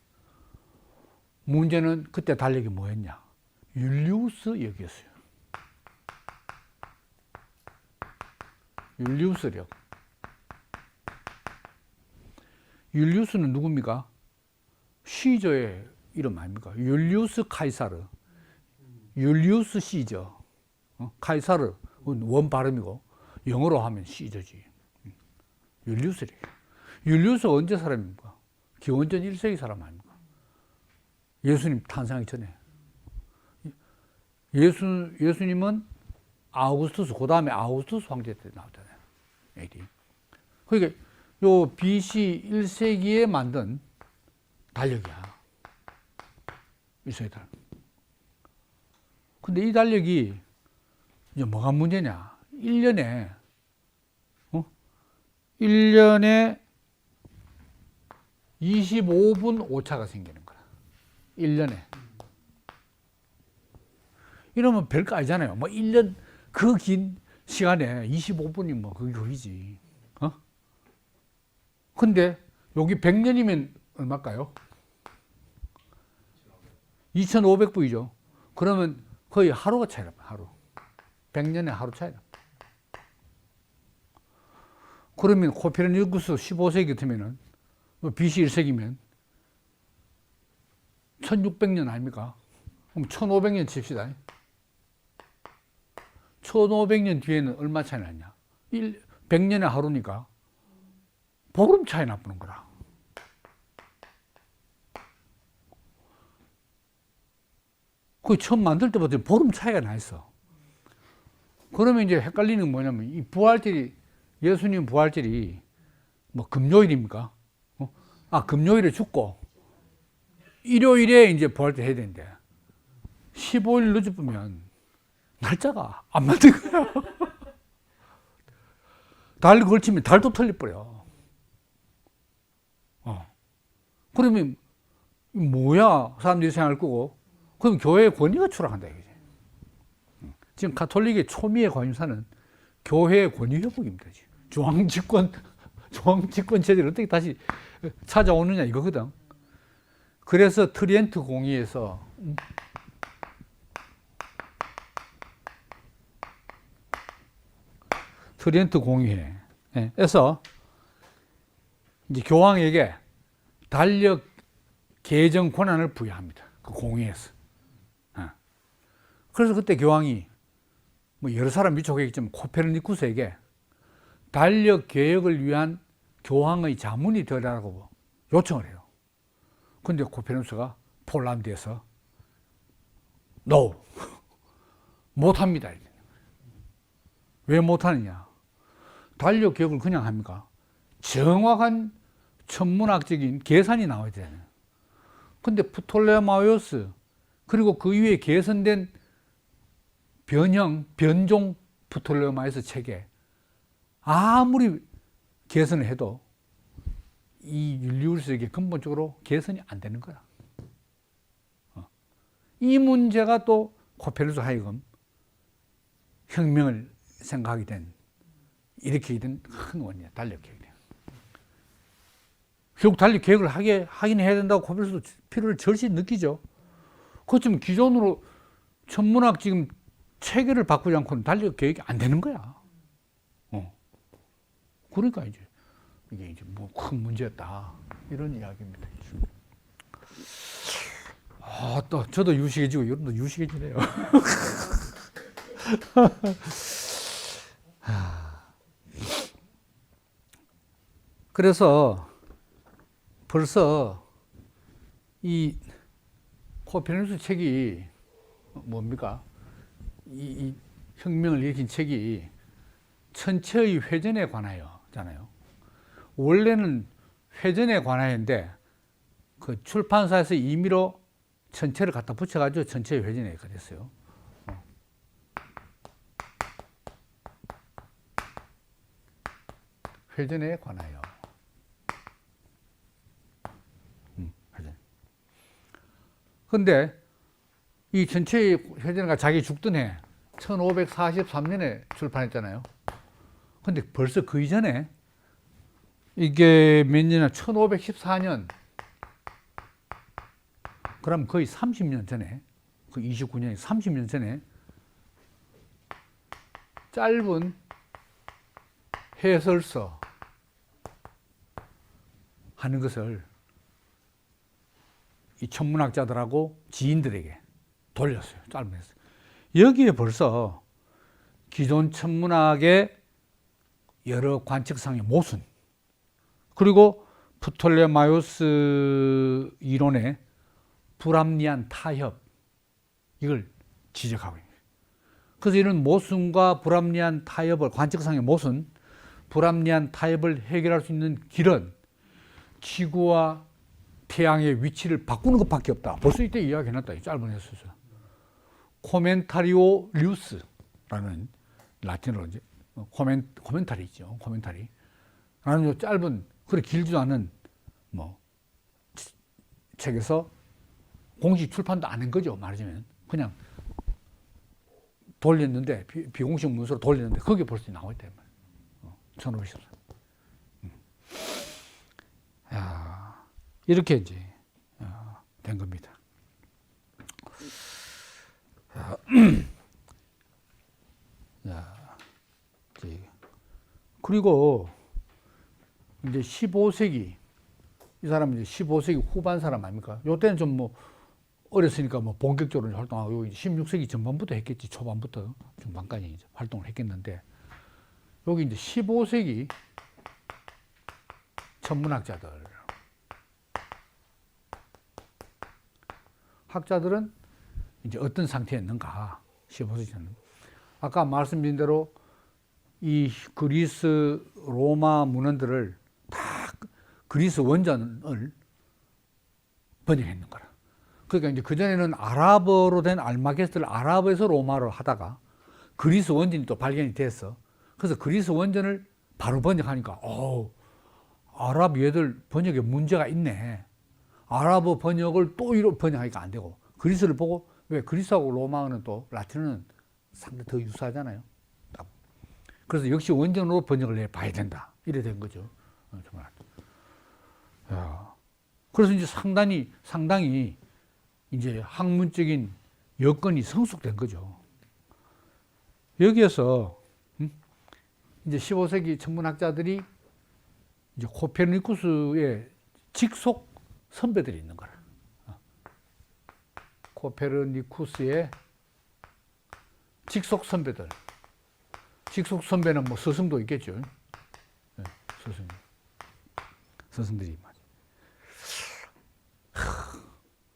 Speaker 1: 문제는 그때 달력이 뭐였냐? 율리우스 역이었어요. 율리우스력. 율리우스는 누굽니까? 시저의 이름 아닙니까? 율리우스 카이사르. 율리우스 시저. 카이사르 원 발음이고 영어로 하면 시저지. 율리우스력. 율리우스 언제 사람입니까? 기원전 1세기 사람 아닙니까? 예수님 탄생하기 전에. 예수님은 아우구스투스, 그 다음에 아우구스투스 황제 때 나왔잖아요. AD. 그러니까 요 BC 1세기에 만든 달력이야. 1세기 달력. 근데 이 달력이 이제 뭐가 문제냐? 1년에 25분 오차가 생기는 거야. 1년에. 이러면 별거 아니잖아요. 뭐 1년 그 긴 시간에 25분이 뭐 그게 거기지. 근데 여기 100년이면 얼마일까요? 2500분이죠. 그러면 거의 하루가 차이나, 하루. 100년에 하루 차이나. 그러면 코페르니쿠스 15세기 같으면은, BC 1세기면 1600년 아닙니까? 그럼 1500년 칩시다. 1500년 뒤에는 얼마 차이 나냐? 100년에 하루니까 보름 차이 나쁘는 거라. 그 처음 만들 때부터 보름 차이가 나 있어. 그러면 이제 헷갈리는 건 뭐냐면, 이 부활절이, 예수님 부활절이 뭐 금요일입니까? 금요일에 죽고, 일요일에 이제 부활절 해야 되는데, 15일 늦어보면 날짜가 안 맞는 거야. 달 걸치면 달도 틀려버려. 그러면 뭐야? 사람들이 생각할 거고, 그럼 교회의 권위가 추락한다 이거지. 지금 가톨릭의 초미의 관심사는 교회의 권위 회복입니다. 중앙집권 체제를 어떻게 다시 찾아오느냐 이거거든. 그래서 트리엔트 공의에서 트리엔트 공의회에서 이제 교황에게 달력 개정 권한을 부여합니다. 그 공의에서. 그래서 그때 교황이 뭐 여러 사람 미촉했지만 코페르니쿠스에게 달력 개혁을 위한 교황의 자문이 되라고 요청을 해요. 근데 코페르니쿠스가 폴란드에서 No, 못합니다. 왜 못하느냐? 달력 개혁을 그냥 합니까? 정확한 천문학적인 계산이 나와야 되잖아요. 근데 프톨레마이오스 그리고 그 이후에 개선된 변종 프톨레마이오스 체계 아무리 개선을 해도 이 율리우스에게 근본적으로 개선이 안 되는 거야. 이 문제가 또 코페르니쿠스 하여금 혁명을 생각하게 된, 일으키게 된 큰 원인이야. 달력 계획이야. 결국 달력 계획을 하긴 해야 된다고 코페르니쿠스도 필요를 절실히 느끼죠. 그렇지만 기존으로 천문학 지금 체계를 바꾸지 않고는 달력 계획이 안 되는 거야. 그러니까 이게 이제 뭐 큰 문제였다. 이런 이야기입니다. 또 저도 유식해지고 여러분도 유식해지네요. 그래서 벌써 이 코페르니쿠스 책이 뭡니까? 이 혁명을 일으킨 책이 천체의 회전에 관하여잖아요. 원래는 회전에 관하여인데 그 출판사에서 임의로 천체를 갖다 붙여가지고 천체의 회전에 됐어요. 회전에 관하여. 회전. 근데 이 전체의 회전가 자기 죽던 해 1543년에 출판했잖아요. 근데 벌써 그 이전에 이게 몇 년이나 1514년 그럼 거의 30년 전에 그 29년이 30년 전에 짧은 해설서 하는 것을 이 천문학자들하고 지인들에게 돌렸어요. 짧은 해설. 여기에 벌써 기존 천문학의 여러 관측상의 모순 그리고 프톨레마이오스 이론의 불합리한 타협 이걸 지적하고 있는 거예요. 그래서 이런 모순과 불합리한 타협을, 관측상의 모순, 불합리한 타협을 해결할 수 있는 길은 지구와 태양의 위치를 바꾸는 것밖에 없다. 벌써 이때 이야기해놨다. 짧은 해서서. 코멘타리오 류스라는 라틴어로 이제 코멘타리죠. 코멘타리. 라는 짧은, 그래 길지도 않은 뭐 책에서 공식 출판도 안 한 거죠. 말하자면 그냥 돌렸는데 비공식 문서로 돌렸는데 거기에 벌써 나와 있다. 1514. 이렇게 이제 된 겁니다. 그리고 이제 15세기, 이 사람은 이제 15세기 후반 사람 아닙니까? 요때는 좀 뭐 어렸으니까 뭐 본격적으로 활동하고 16세기 전반부터 했겠지. 초반부터 중반까지 이제 활동을 했겠는데, 여기 이제 15세기 학자들은 이제 어떤 상태였는가? 15세기는 아까 말씀드린 대로 이 그리스 로마 문헌들을 다 그리스 원전을 번역했는 거라. 그러니까 이제 그전에는 아랍어로 된 알마게스트를 아랍어에서 로마로 하다가 그리스 원전이 또 발견이 됐어. 그래서 그리스 원전을 바로 번역하니까 아랍 얘들 번역에 문제가 있네. 아랍어 번역을 또 이로 번역하니까 안 되고, 그리스를 보고, 왜 그리스하고 로마어는 또 라틴어는 상당히 더 유사하잖아요. 그래서 역시 원전으로 번역을 해봐야 된다. 이래 된 거죠. 정말. 그래서 이제 상당히 이제 학문적인 여건이 성숙된 거죠. 여기에서 이제 15세기 천문학자들이 이제 코페르니쿠스의 직속 선배들이 있는 거라. 코페르니쿠스의 직속 선배들. 직속 선배는 뭐 스승도 있겠죠. 스승들이.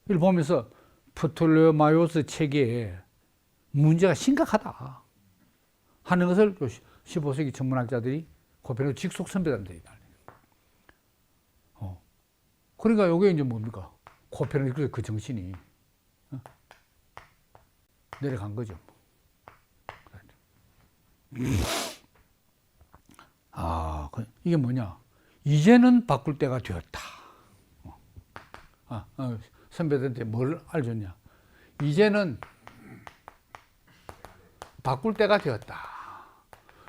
Speaker 1: 이걸 보면서 프톨레마이오스 체계에 문제가 심각하다 하는 것을 15세기 천문학자들이 코페르니쿠스 직속 선배들이 그러니까 이게 이제 뭡니까? 코페르니쿠스의 그 정신이 내려간 거죠. 이게 뭐냐? 이제는 바꿀 때가 되었다. 선배들한테 뭘 알려줬냐? 이제는 바꿀 때가 되었다.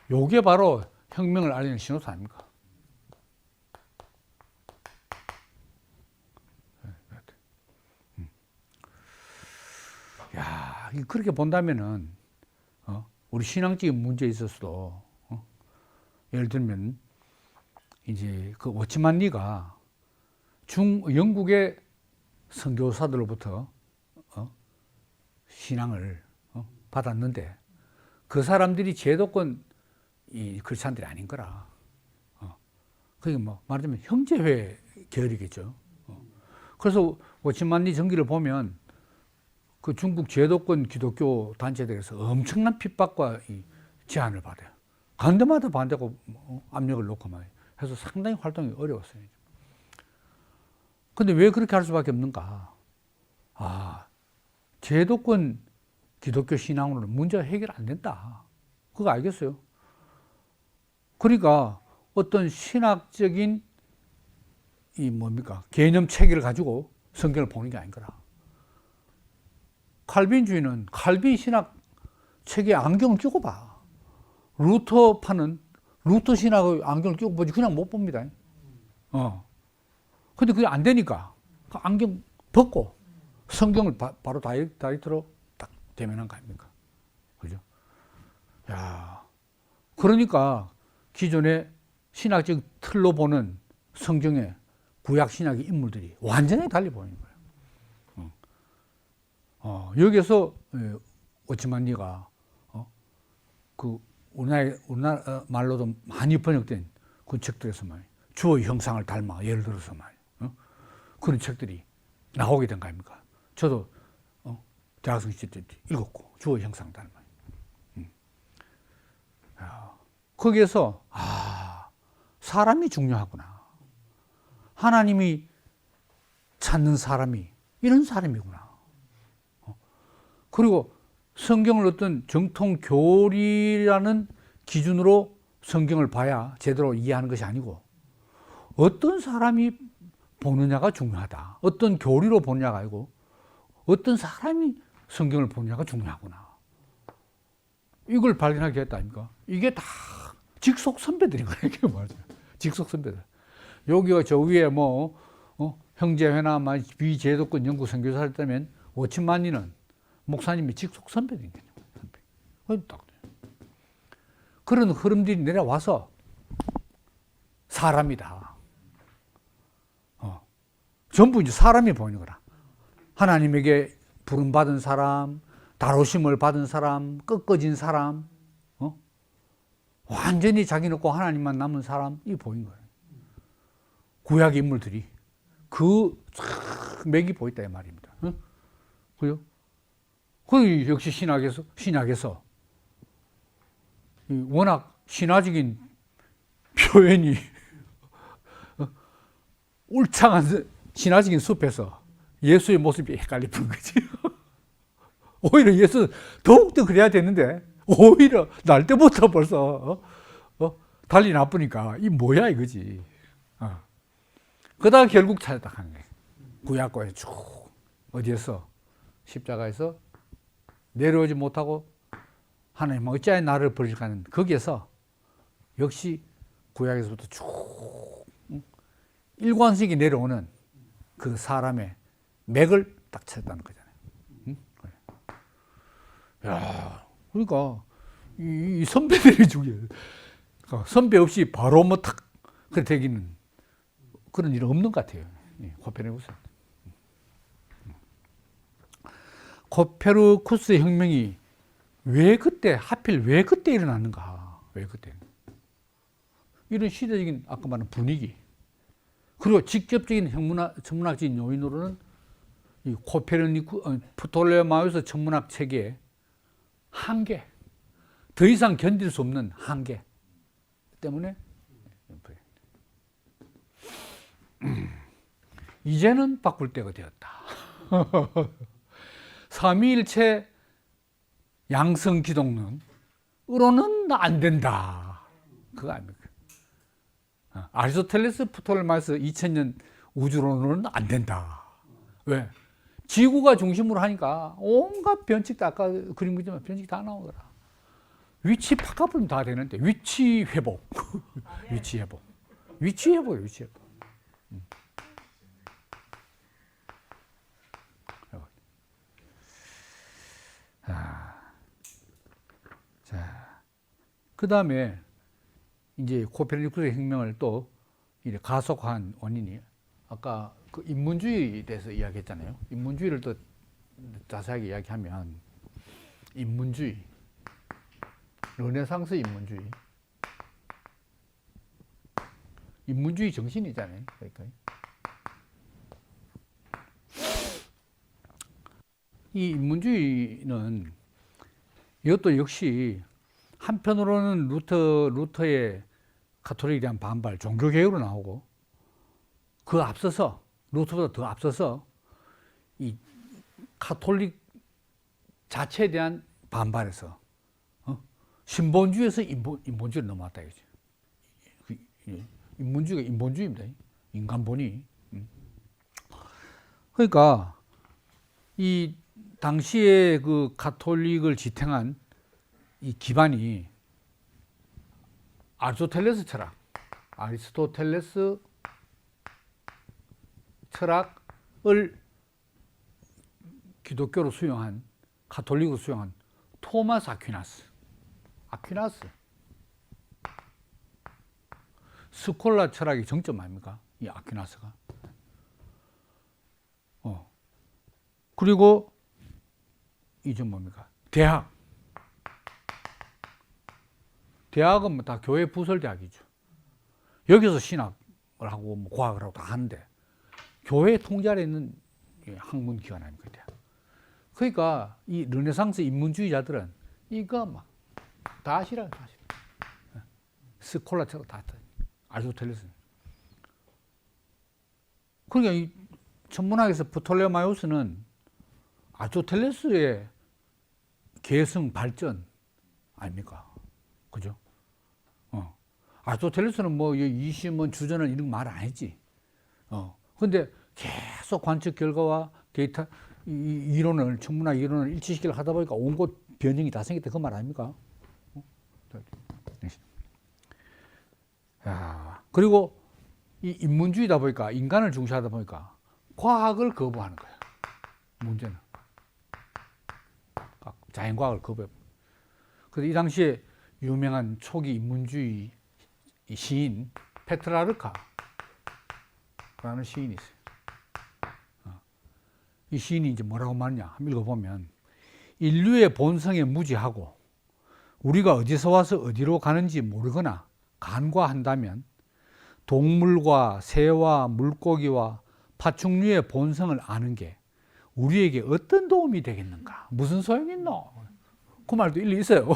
Speaker 1: 요게 바로 혁명을 알리는 신호탄 아닙니까? 그렇게 본다면은, 우리 신앙적인 문제에 있어서도, 예를 들면, 이제 그 워치만 리가 영국의 선교사들로부터 신앙을 받았는데, 그 사람들이 제도권 크리스찬들이 아닌 거라. 그게 뭐 말하자면 형제회 계열이겠죠. 그래서 워치만 리 전기를 보면 그 중국 제도권 기독교 단체들에서 엄청난 핍박과 제한을 받아요. 간 데마다 반대하고 압력을 놓고 막 해서 상당히 활동이 어려웠어요. 근데 왜 그렇게 할 수밖에 없는가? 제도권 기독교 신앙으로는 문제가 해결 안 된다. 그거 알겠어요? 그러니까 어떤 신학적인 개념 체계를 가지고 성경을 보는 게 아닌 거라. 칼빈주의는 칼빈 신학 체계에 안경을 끼고 봐. 루터파는 루터 신학의 안경을 끼고 보지 그냥 못 봅니다. 근데 그게 안 되니까 그 안경 벗고 성경을 바로 다이렉트로 딱 대면한 거 아닙니까? 그죠? 그러니까 기존의 신학적 틀로 보는 성경의 구약 신학의 인물들이 완전히 달리 보이는 거예요. 여기에서 워치만 리가 그 우리나라 말로도 많이 번역된 그 책들에서 말이에요. 주의 형상을 닮아, 예를 들어서 말이에요. 그런 책들이 나오게 된 거 아닙니까? 저도 대학생 시절 때 읽었고, 주의 형상을 닮아. 거기에서 사람이 중요하구나. 하나님이 찾는 사람이 이런 사람이구나. 그리고 성경을 어떤 정통 교리라는 기준으로 성경을 봐야 제대로 이해하는 것이 아니고 어떤 사람이 보느냐가 중요하다. 어떤 교리로 보느냐가 아니고 어떤 사람이 성경을 보느냐가 중요하구나. 이걸 발견하게 됐다 아닙니까? 이게 다 직속 선배들인 거예요. 이게 맞아요. 직속 선배들. 여기가 저 위에 형제회나 비제도권 연구 선교사 했다면 5천만이는 목사님이 직속 선배들인 거예요. 그런 흐름들이 내려와서 사람이다. 전부 이제 사람이 보이는 거라. 하나님에게 부름받은 사람, 다루심을 받은 사람, 꺾어진 사람, 완전히 자기 놓고 하나님만 남은 사람이 보인 거예요. 구약 인물들이 그 맥이 보였다 이 말입니다. 그죠? 그 역시 신약에서 워낙 신화적인 표현이 울창한 신화적인 숲에서 예수의 모습이 헷갈리는 거지. 오히려 예수는 더욱더 그래야 되는데 오히려 날 때부터 벌써 달리 나쁘니까 이 뭐야 이거지. 그러다가 결국 찾았다 하는 거예요. 구약과에 쭉 어디에서 십자가에서 내려오지 못하고 하나님 어찌하여 나를 버리실까는 거기에서 역시 구약에서부터 쭉 일관성이 내려오는 그 사람의 맥을 딱 찾았다는 거잖아요. 야, 그러니까 이 선배들이 중요해요. 그러니까 선배 없이 바로 탁 되기는 그런 일은 없는 것 같아요. 코페르쿠스. 코페르쿠스 혁명이 하필 왜 그때 일어났는가? 왜 그때? 이런 시대적인 아까 말한 분위기 그리고 직접적인 천문학적인 요인으로는 이 프톨레마이오스 천문학 체계의 한계, 더 이상 견딜 수 없는 한계 때문에 이제는 바꿀 때가 되었다. 삼위일체 양성기독론으로는 안 된다. 그거 아닙니까? 아리스토텔레스 프톨레마이오스 2000년 우주론으로는 안 된다. 왜? 지구가 중심으로 하니까 온갖 변칙도 아까 그림 그리지만 변칙 다 나오더라. 위치 파악하면 다 되는데 위치 회복. 위치 회복. 위치 회복이에요. 위치 회복. 자, 그 다음에 이제 코페르니쿠스 혁명을 또 가속한 원인이 아까 그 인문주의에 대해서 이야기했잖아요. 인문주의를 또 자세하게 이야기하면 인문주의, 르네상스 인문주의 정신이잖아요. 그러니까 이 인문주의는 이것도 역시 한편으로는 루터의 가톨릭에 대한 반발, 종교개혁으로 나오고 그 앞서서 루터보다 더 앞서서 이 가톨릭 자체에 대한 반발에서 신본주의에서 인본주의로 넘어왔다 이거죠. 인문주의가 인본주의입니다. 인간본이. 그러니까 이 당시에 그 가톨릭을 지탱한 이 기반이 아리스토텔레스 철학을 기독교로 수용한, 가톨릭으로 수용한 토마스 아퀴나스. 스콜라 철학의 정점 아닙니까? 이 아퀴나스가. 그리고 이제 뭡니까? 대학은 뭐 다 교회 부설 대학이죠. 여기서 신학을 하고 뭐 과학을 하고 다 하는데 교회 통제 아래 있는 학문 기관 아닙니까? 대학. 그러니까 이 르네상스 인문주의자들은 이거 막 다 싫어요. 스콜라처럼 다 아리스토텔레스는. 그러니까 이 천문학에서 프톨레마이오스는 아리스토텔레스의 계승 발전 아닙니까? 그죠? 아리스토텔레스는 뭐 이심원 주전은 이런 말 안 했지. 근데 계속 관측 결과와 데이터 이론을 천문학 이론을 일치시키려 하다 보니까 온갖 변형이 다 생겼다 그 말 아닙니까? 야, 그리고 이 인문주의다 보니까 인간을 중시하다 보니까 과학을 거부하는 거예요. 문제는 자연과학을 거부해. 그래서 이 당시에 유명한 초기 인문주의 시인 페트라르카라는 시인이 있어요. 이 시인이 이제 뭐라고 말하냐 한번 읽어보면, 인류의 본성에 무지하고 우리가 어디서 와서 어디로 가는지 모르거나 간과한다면 동물과 새와 물고기와 파충류의 본성을 아는 게 우리에게 어떤 도움이 되겠는가? 무슨 소용이 있노? 그 말도 일리 있어요.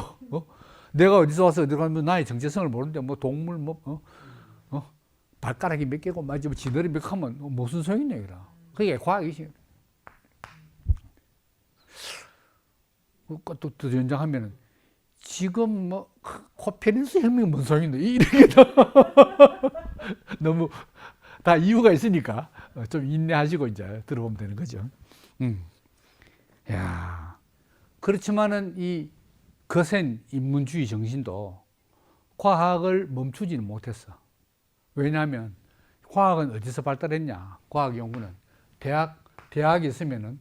Speaker 1: 내가 어디서 와서 어디로 가면 나의 정체성을 모르는데 뭐 동물 발가락이 몇 개고 뭐 지느리 몇 하면 무슨 소용이 있냐 이라. 그게 과학이지. 또 연장하면은 지금 뭐 코페르니쿠스 혁명이 뭔 소용인데 이렇게 너무 다 이유가 있으니까 좀 인내하시고 이제 들어보면 되는 거죠. 야, 그렇지만은 이 거센 인문주의 정신도 과학을 멈추지는 못했어. 왜냐하면 과학은 어디서 발달했냐? 과학 연구는 대학이 있으면은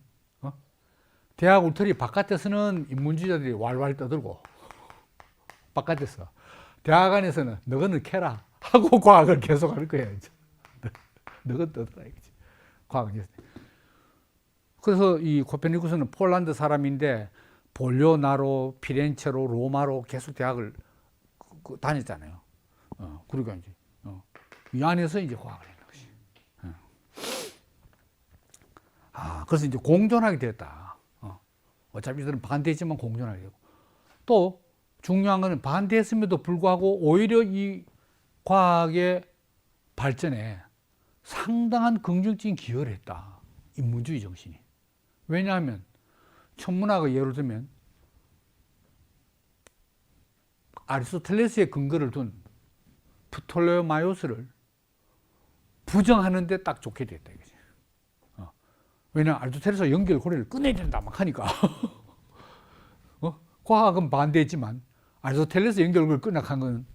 Speaker 1: 대학 울타리 바깥에서는 인문주의자들이 왈왈 떠들고 바깥에서, 대학 안에서는 너희는 캐라 하고 과학을 계속할 거야. 이제 너희는 떠들라 이거지. 과학은. 그래서 이 코페르니쿠스는 폴란드 사람인데 볼리오나로, 피렌체로, 로마로 계속 대학을 다녔잖아요. 그러니까 이제 이 안에서 이제 과학을 했는 것이. 그래서 이제 공존하게 됐다. 어차피 이들은 반대했지만 공존하게 되고, 또 중요한 것은 반대했음에도 불구하고 오히려 이 과학의 발전에 상당한 긍정적인 기여를 했다. 인문주의 정신이. 왜냐하면 천문학을 예로 들면 아리스토텔레스의 근거를 둔 프톨레마이오스를 부정하는 데 딱 좋게 됐다 이거지. 왜냐하면 아리스토텔레스와 연결고리를 끊어야 된다 막 하니까 과학은 반대했지만 아리스토텔레스 연결고리를 끊어간 건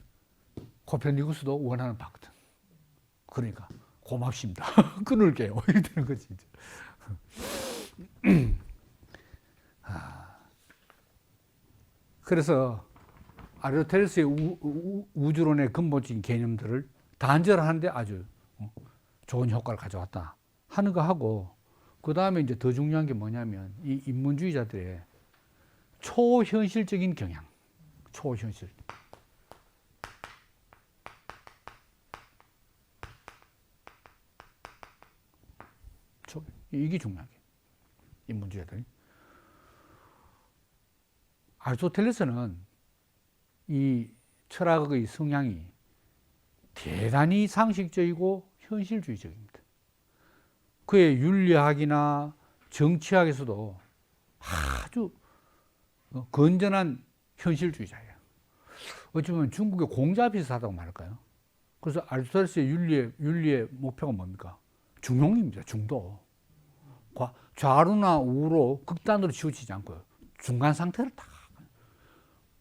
Speaker 1: 코페르니쿠스도 원하는 바거든. 그러니까 고맙습니다. 끊을게요. 이렇게 되는 거지. 그래서 아리스토텔레스의 우주론의 근본적인 개념들을 단절하는데 아주 좋은 효과를 가져왔다 하는 거 하고, 그 다음에 이제 더 중요한 게 뭐냐면 이 인문주의자들의 초현실적인 경향, 초현실. 이게 중요한 게 인문주의자들이. 아리스토텔레스는 이 철학의 성향이 대단히 상식적이고 현실주의적입니다. 그의 윤리학이나 정치학에서도 아주 건전한 현실주의자예요. 어찌 보면 중국의 공자 비슷하다고 말할까요? 그래서 아리스토텔레스의 윤리의 목표가 뭡니까? 중용입니다. 중도. 좌로나 우로 극단으로 치우치지 않고요. 중간 상태를 딱.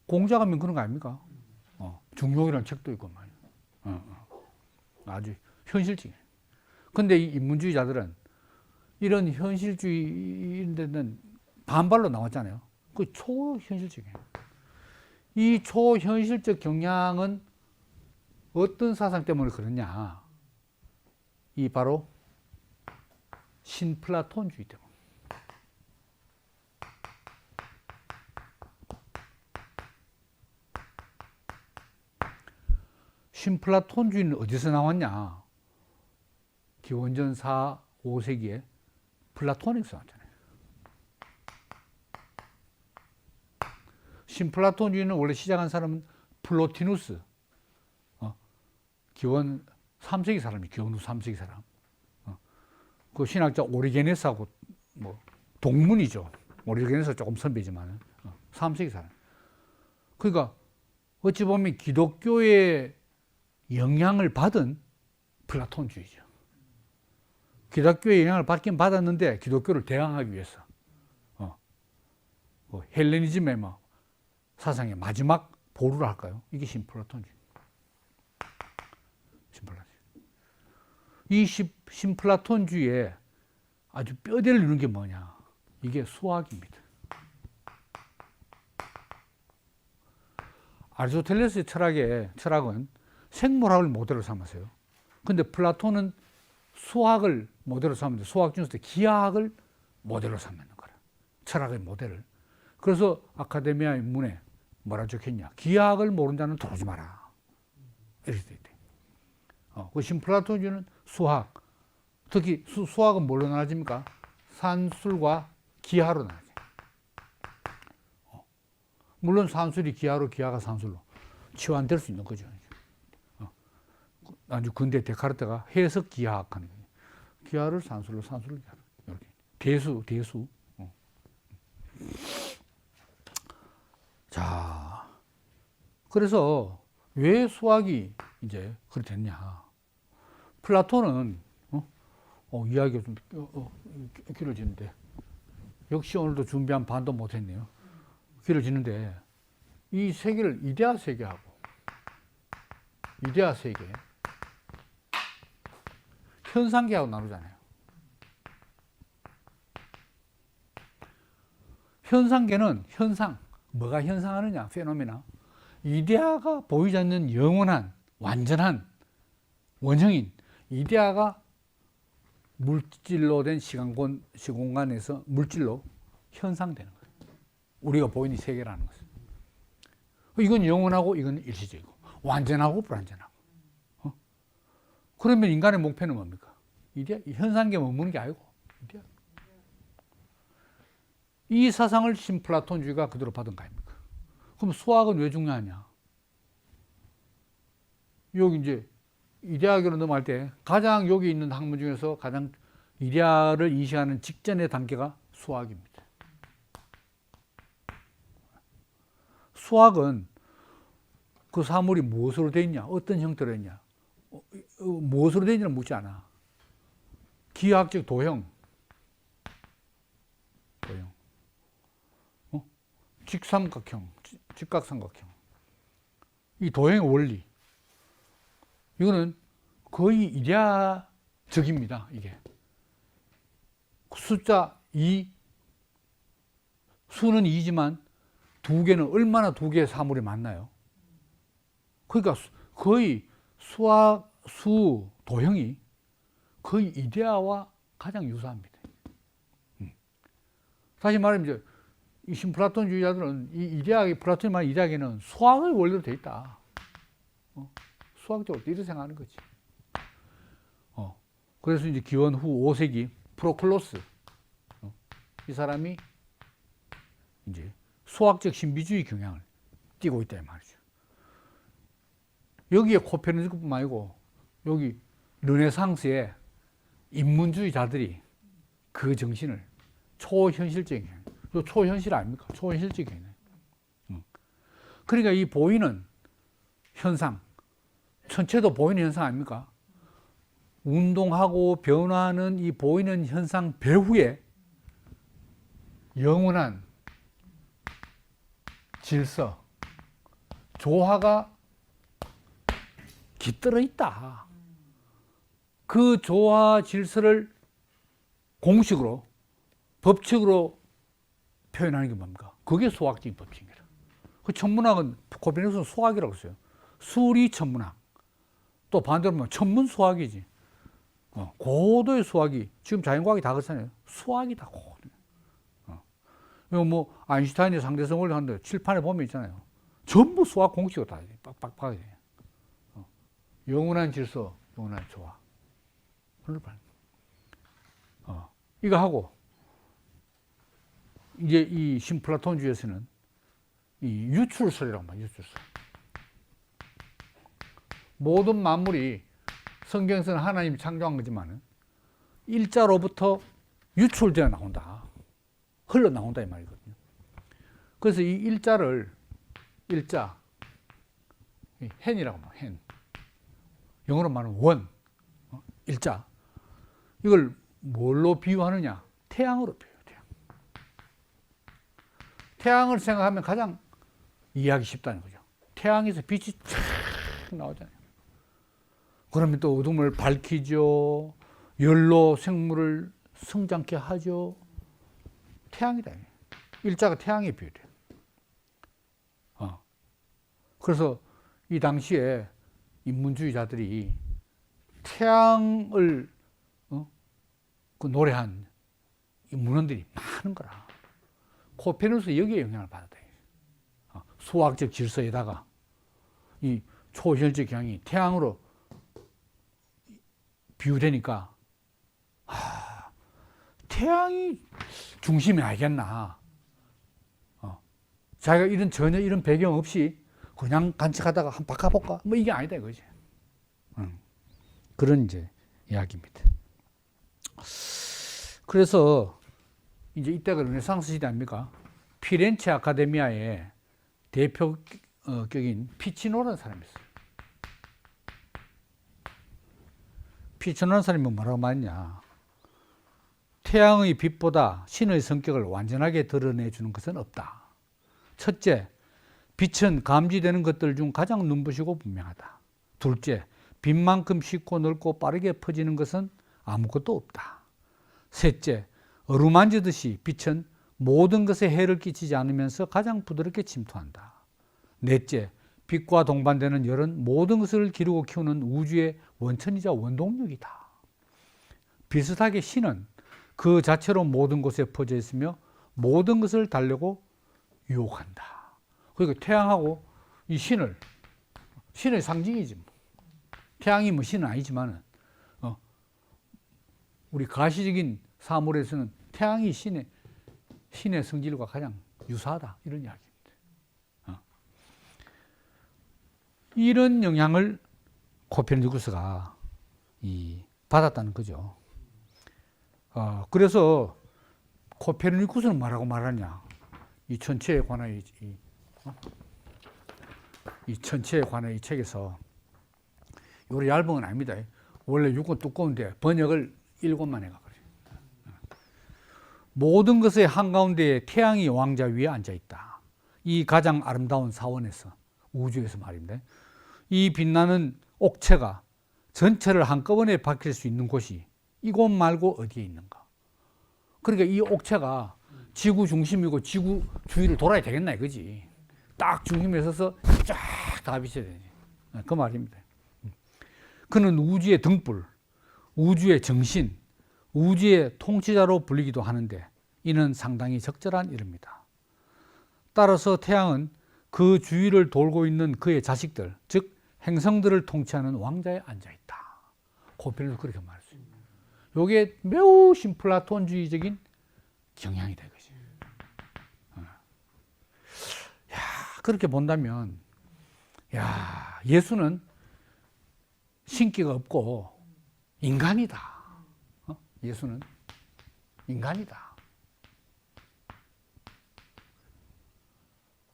Speaker 1: 공자 가면 그런 거 아닙니까? 중용이라는 책도 있고 말이에요. 아주 현실적이에요. 근데 이 인문주의자들은 이런 현실주의인데는 반발로 나왔잖아요. 그 초현실적이에요. 이 초현실적 경향은 어떤 사상 때문에 그러냐? 이 바로 신플라톤주의 때문에. 신플라톤주의는 어디서 나왔냐? 기원전 4, 5세기에 플라토닉에서 나왔잖아요. 신플라톤주의는 원래 시작한 사람은 플로티누스, 기원 3세기 사람이 기원 후 3세기 사람. 그 신학자 오리게네스하고 뭐 동문이죠. 오리게네스 조금 선배지만 3세기 사람. 그러니까 어찌 보면 기독교의 영향을 받은 플라톤주의죠. 기독교의 영향을 받긴 받았는데 기독교를 대항하기 위해서 헬레니즘의 사상의 마지막 보루라 할까요? 이게 신플라톤주의. 이 신플라톤주의에 아주 뼈대를 이룬 게 뭐냐? 이게 수학입니다. 아리스토텔레스의 철학은 생물학을 모델로 삼았어요. 근데 플라톤은 수학을 모델로 삼는데 수학 중에서도 기하학을 모델로 삼는 거라. 철학의 모델을. 그래서 아카데미아의 문에 뭐라 적혔냐? 기하학을 모르는 자는 들어오지 마라. 이렇게 돼 있대. 그 신플라톤주의는 수학, 특히 수학은 뭘로 나눠집니까? 산술과 기하로 나눠져요. 물론 산술이 기하로, 기하가 산술로 치환될 수 있는 거죠. 아주 근대 데카르트가 해석 기하학 하는 거예요. 기하를 산술로, 산술로 기하로. 이렇게. 대수. 자, 그래서 왜 수학이 이제 그렇게 됐냐. 플라톤은, 이야기가 좀 길어지는데, 역시 오늘도 준비한 반도 못했네요. 길어지는데, 이 세계를 이데아 세계하고, 이데아 세계, 현상계하고 나누잖아요. 현상계는 현상, 뭐가 현상하느냐, 페노메나. 이데아가 보이지 않는 영원한, 완전한 원형인 이데아가 물질로 된 시공간에서 물질로 현상되는 거예요. 우리가 보이는 세계라는 것은. 이건 영원하고 이건 일시적이고, 완전하고 불완전하고. 그러면 인간의 목표는 뭡니까? 이데아, 현상계에 머무는 게 아니고, 이데아. 이 사상을 신플라톤주의가 그대로 받은 거 아닙니까? 그럼 수학은 왜 중요하냐? 여기 이제 이데아계로 넘어갈 때 가장 여기 있는 학문 중에서 가장 이데아를 인식하는 직전의 단계가 수학입니다. 수학은 그 사물이 무엇으로 되어 있냐, 어떤 형태로 있냐, 무엇으로 되어 있냐는 묻지 않아. 기하학적 도형, 직삼각형, 직각삼각형, 이 도형의 원리, 이거는 거의 이데아적입니다. 이게 숫자 2, 수는 2지만 두 개는 얼마나 두 개의 사물이 만나요? 그러니까 거의 수 도형이 거의 이데아와 가장 유사합니다. 다시 말하면 이 신플라톤주의자들은 이 플라톤이 말하는 이데아계는 수학의 원리로 되어 있다. 수학적으로 이렇게 생각하는 거지. 그래서 이제 기원 후 5세기 프로클로스, 이 사람이 이제 수학적 신비주의 경향을 띠고 있다 이 말이죠. 여기에 코페르니쿠스뿐만 아니고 여기 르네상스의 인문주의자들이 그 정신을 초현실적인, 초현실 아닙니까? 초현실적인. 그러니까 이 보이는 현상, 천체도 보이는 현상 아닙니까? 운동하고 변화하는 이 보이는 현상 배후에 영원한 질서, 조화가 깃들어 있다. 그 조화 질서를 공식으로, 법칙으로 표현하는 게 뭡니까? 그게 수학적인 법칙입니다. 그 천문학은 코페르니쿠스는 수학이라고 했어요. 수리 천문학. 또 반대로 보면 천문 수학이지. 고도의 수학이, 지금 자연과학이 다 그렇잖아요. 수학이다, 고도. 이거 뭐, 아인슈타인의 상대성 원리 하는데 칠판에 보면 있잖아요. 전부 수학 공식으로 다 빡빡하게 돼요. 영원한 질서, 영원한 조화. 이거 하고, 이제 이 신플라톤주의에서는 이 유출설이라고 말이야, 유출설. 모든 만물이 성경에서는 하나님이 창조한 거지만 일자로부터 유출되어 나온다. 흘러나온다 이 말이거든요. 그래서 이 일자를 일자 hen이라고 합니다. hen. 영어로 말하면 원, 일자. 이걸 뭘로 비유하느냐? 태양으로 비유해요. 태양을 생각하면 가장 이해하기 쉽다는 거죠. 태양에서 빛이 쫙 나오잖아요. 그러면 또 어둠을 밝히죠. 열로 생물을 성장케 하죠. 태양이다. 일자가 태양에 비유돼요. 그래서 이 당시에 인문주의자들이 태양을 그 노래한 문헌들이 많은 거라. 코페르니쿠스 여기에 영향을 받았다. 수학적 질서에다가 이 초현실적 경향이 태양으로 비유되니까 태양이 중심이 아니겠나. 자기가 전혀 이런 배경 없이 그냥 관측하다가 한번 바꿔볼까? 뭐 이게 아니다 이거지. 그런 이제 이야기입니다. 그래서 이제 이때가 르네상스 시대 아닙니까? 피렌체 아카데미아의 대표격인 피치노라는 사람이 있어요. 피치노라는 사람이 뭐라고 말했냐? 태양의 빛보다 신의 성격을 완전하게 드러내주는 것은 없다. 첫째, 빛은 감지되는 것들 중 가장 눈부시고 분명하다. 둘째, 빛만큼 쉽고 넓고 빠르게 퍼지는 것은 아무것도 없다. 셋째, 어루만지듯이 빛은 모든 것에 해를 끼치지 않으면서 가장 부드럽게 침투한다. 넷째, 빛과 동반되는 열은 모든 것을 기르고 키우는 우주의 원천이자 원동력이다. 비슷하게 신은 그 자체로 모든 곳에 퍼져 있으며 모든 것을 달래고 유혹한다. 그러니까 태양하고 이 신의 상징이지. 뭐. 태양이 뭐 신은 아니지만은 우리 가시적인 사물에서는 태양이 신의 성질과 가장 유사하다 이런 이야기입니다. 이런 영향을 코페르니쿠스가 받았다는 거죠. 그래서 코페르니쿠스는 뭐라고 말하냐? 이 천체에 관한 이 천체에 관한 이 책에서 요리 얇은 건 아닙니다. 원래 6권 두꺼운데 번역을 7권만 해가 그래요. 모든 것의 한가운데에 태양이 왕자 위에 앉아 있다. 이 가장 아름다운 사원에서 우주에서 말입니다. 이 빛나는 옥체가 전체를 한꺼번에 밝힐 수 있는 곳이 이곳 말고 어디에 있는가? 그러니까 이 옥체가 지구 중심이고 지구 주위를 돌아야 되겠나 이거지. 딱 중심에 서서 쫙 다 비춰야 되지. 그 말입니다. 그는 우주의 등불, 우주의 정신, 우주의 통치자로 불리기도 하는데 이는 상당히 적절한 이름입니다. 따라서 태양은 그 주위를 돌고 있는 그의 자식들, 즉 행성들을 통치하는 왕자에 앉아있다. 코페르니쿠스는 그렇게 말했습니다. 이게 매우 신플라톤주의적인 경향이다 이거지. 야, 그렇게 본다면 예수는 신기가 없고 인간이다. 예수는 인간이다.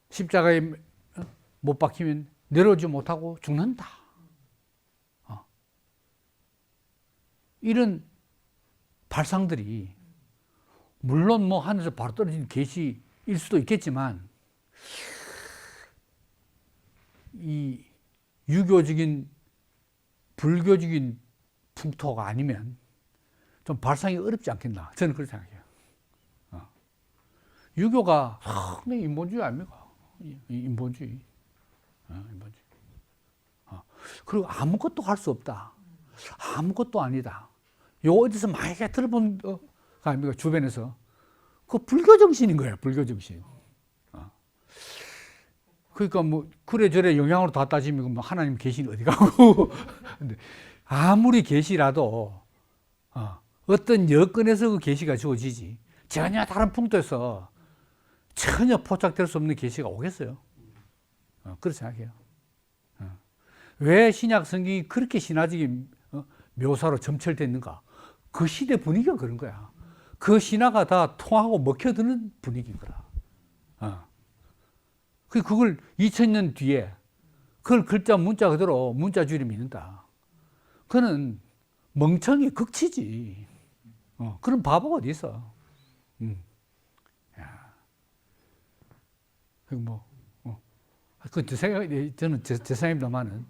Speaker 1: 십자가에 못 박히면 내려오지 못하고 죽는다. 이런 발상들이 물론 뭐 하늘에서 바로 떨어진 계시일 수도 있겠지만 이 유교적인 불교적인 풍토가 아니면 좀 발상이 어렵지 않겠나. 저는 그렇게 생각해요. 유교가 상당히 인본주의 아닙니까? 인본주의. 인본주의. 그리고 아무것도 할 수 없다. 아무것도 아니다. 요 어디서 많이 들어본 거 아닙니까? 주변에서. 그 불교 정신인 거예요. 불교 정신. 그러니까 뭐 그래저래 영향으로 다 따지면 뭐 하나님 계시는 어디 가고. 근데 아무리 계시라도 어떤 여건에서 그 계시가 주어지지 전혀 다른 풍토에서 전혀 포착될 수 없는 계시가 오겠어요. 그렇게 생각해요. 왜 신약 성경이 그렇게 신화적인 묘사로 점철됐는가? 그 시대 분위기가 그런 거야. 그 신화가 다 통하고 먹혀드는 분위기인 거라. 그걸 2000년 뒤에 그걸 글자 문자 그대로 문자줄이 믿는다. 그는 멍청이 극치지. 그런 바보가 어디 있어? 제 생각, 저는 제 생각입니다만은.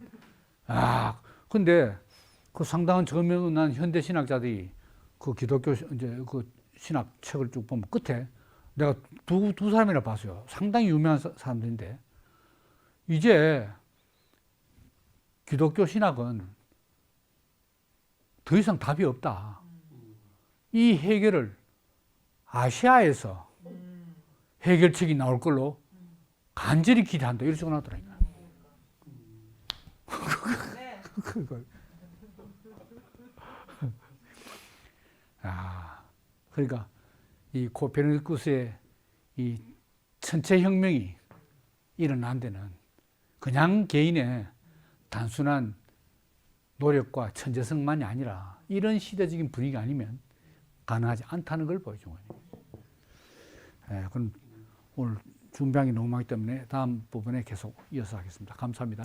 Speaker 1: 근데 그 상당한 저명한 현대 신학자들이 그 기독교 이제 그 신학 책을 쭉 보면 끝에 내가 두 사람이나 봤어요. 상당히 유명한 사람들인데 이제 기독교 신학은 더 이상 답이 없다. 이 해결을 아시아에서 해결책이 나올 걸로 간절히 기대한다. 이렇게 적어놨더라니까. 그러니까 이 코페르니쿠스의 이 천체 혁명이 일어난 데는 그냥 개인의 단순한 노력과 천재성만이 아니라 이런 시대적인 분위기 아니면 가능하지 않다는 걸 보여준 거예요. 그럼 오늘 준비한 게 너무 많기 때문에 다음 부분에 계속 이어서 하겠습니다. 감사합니다.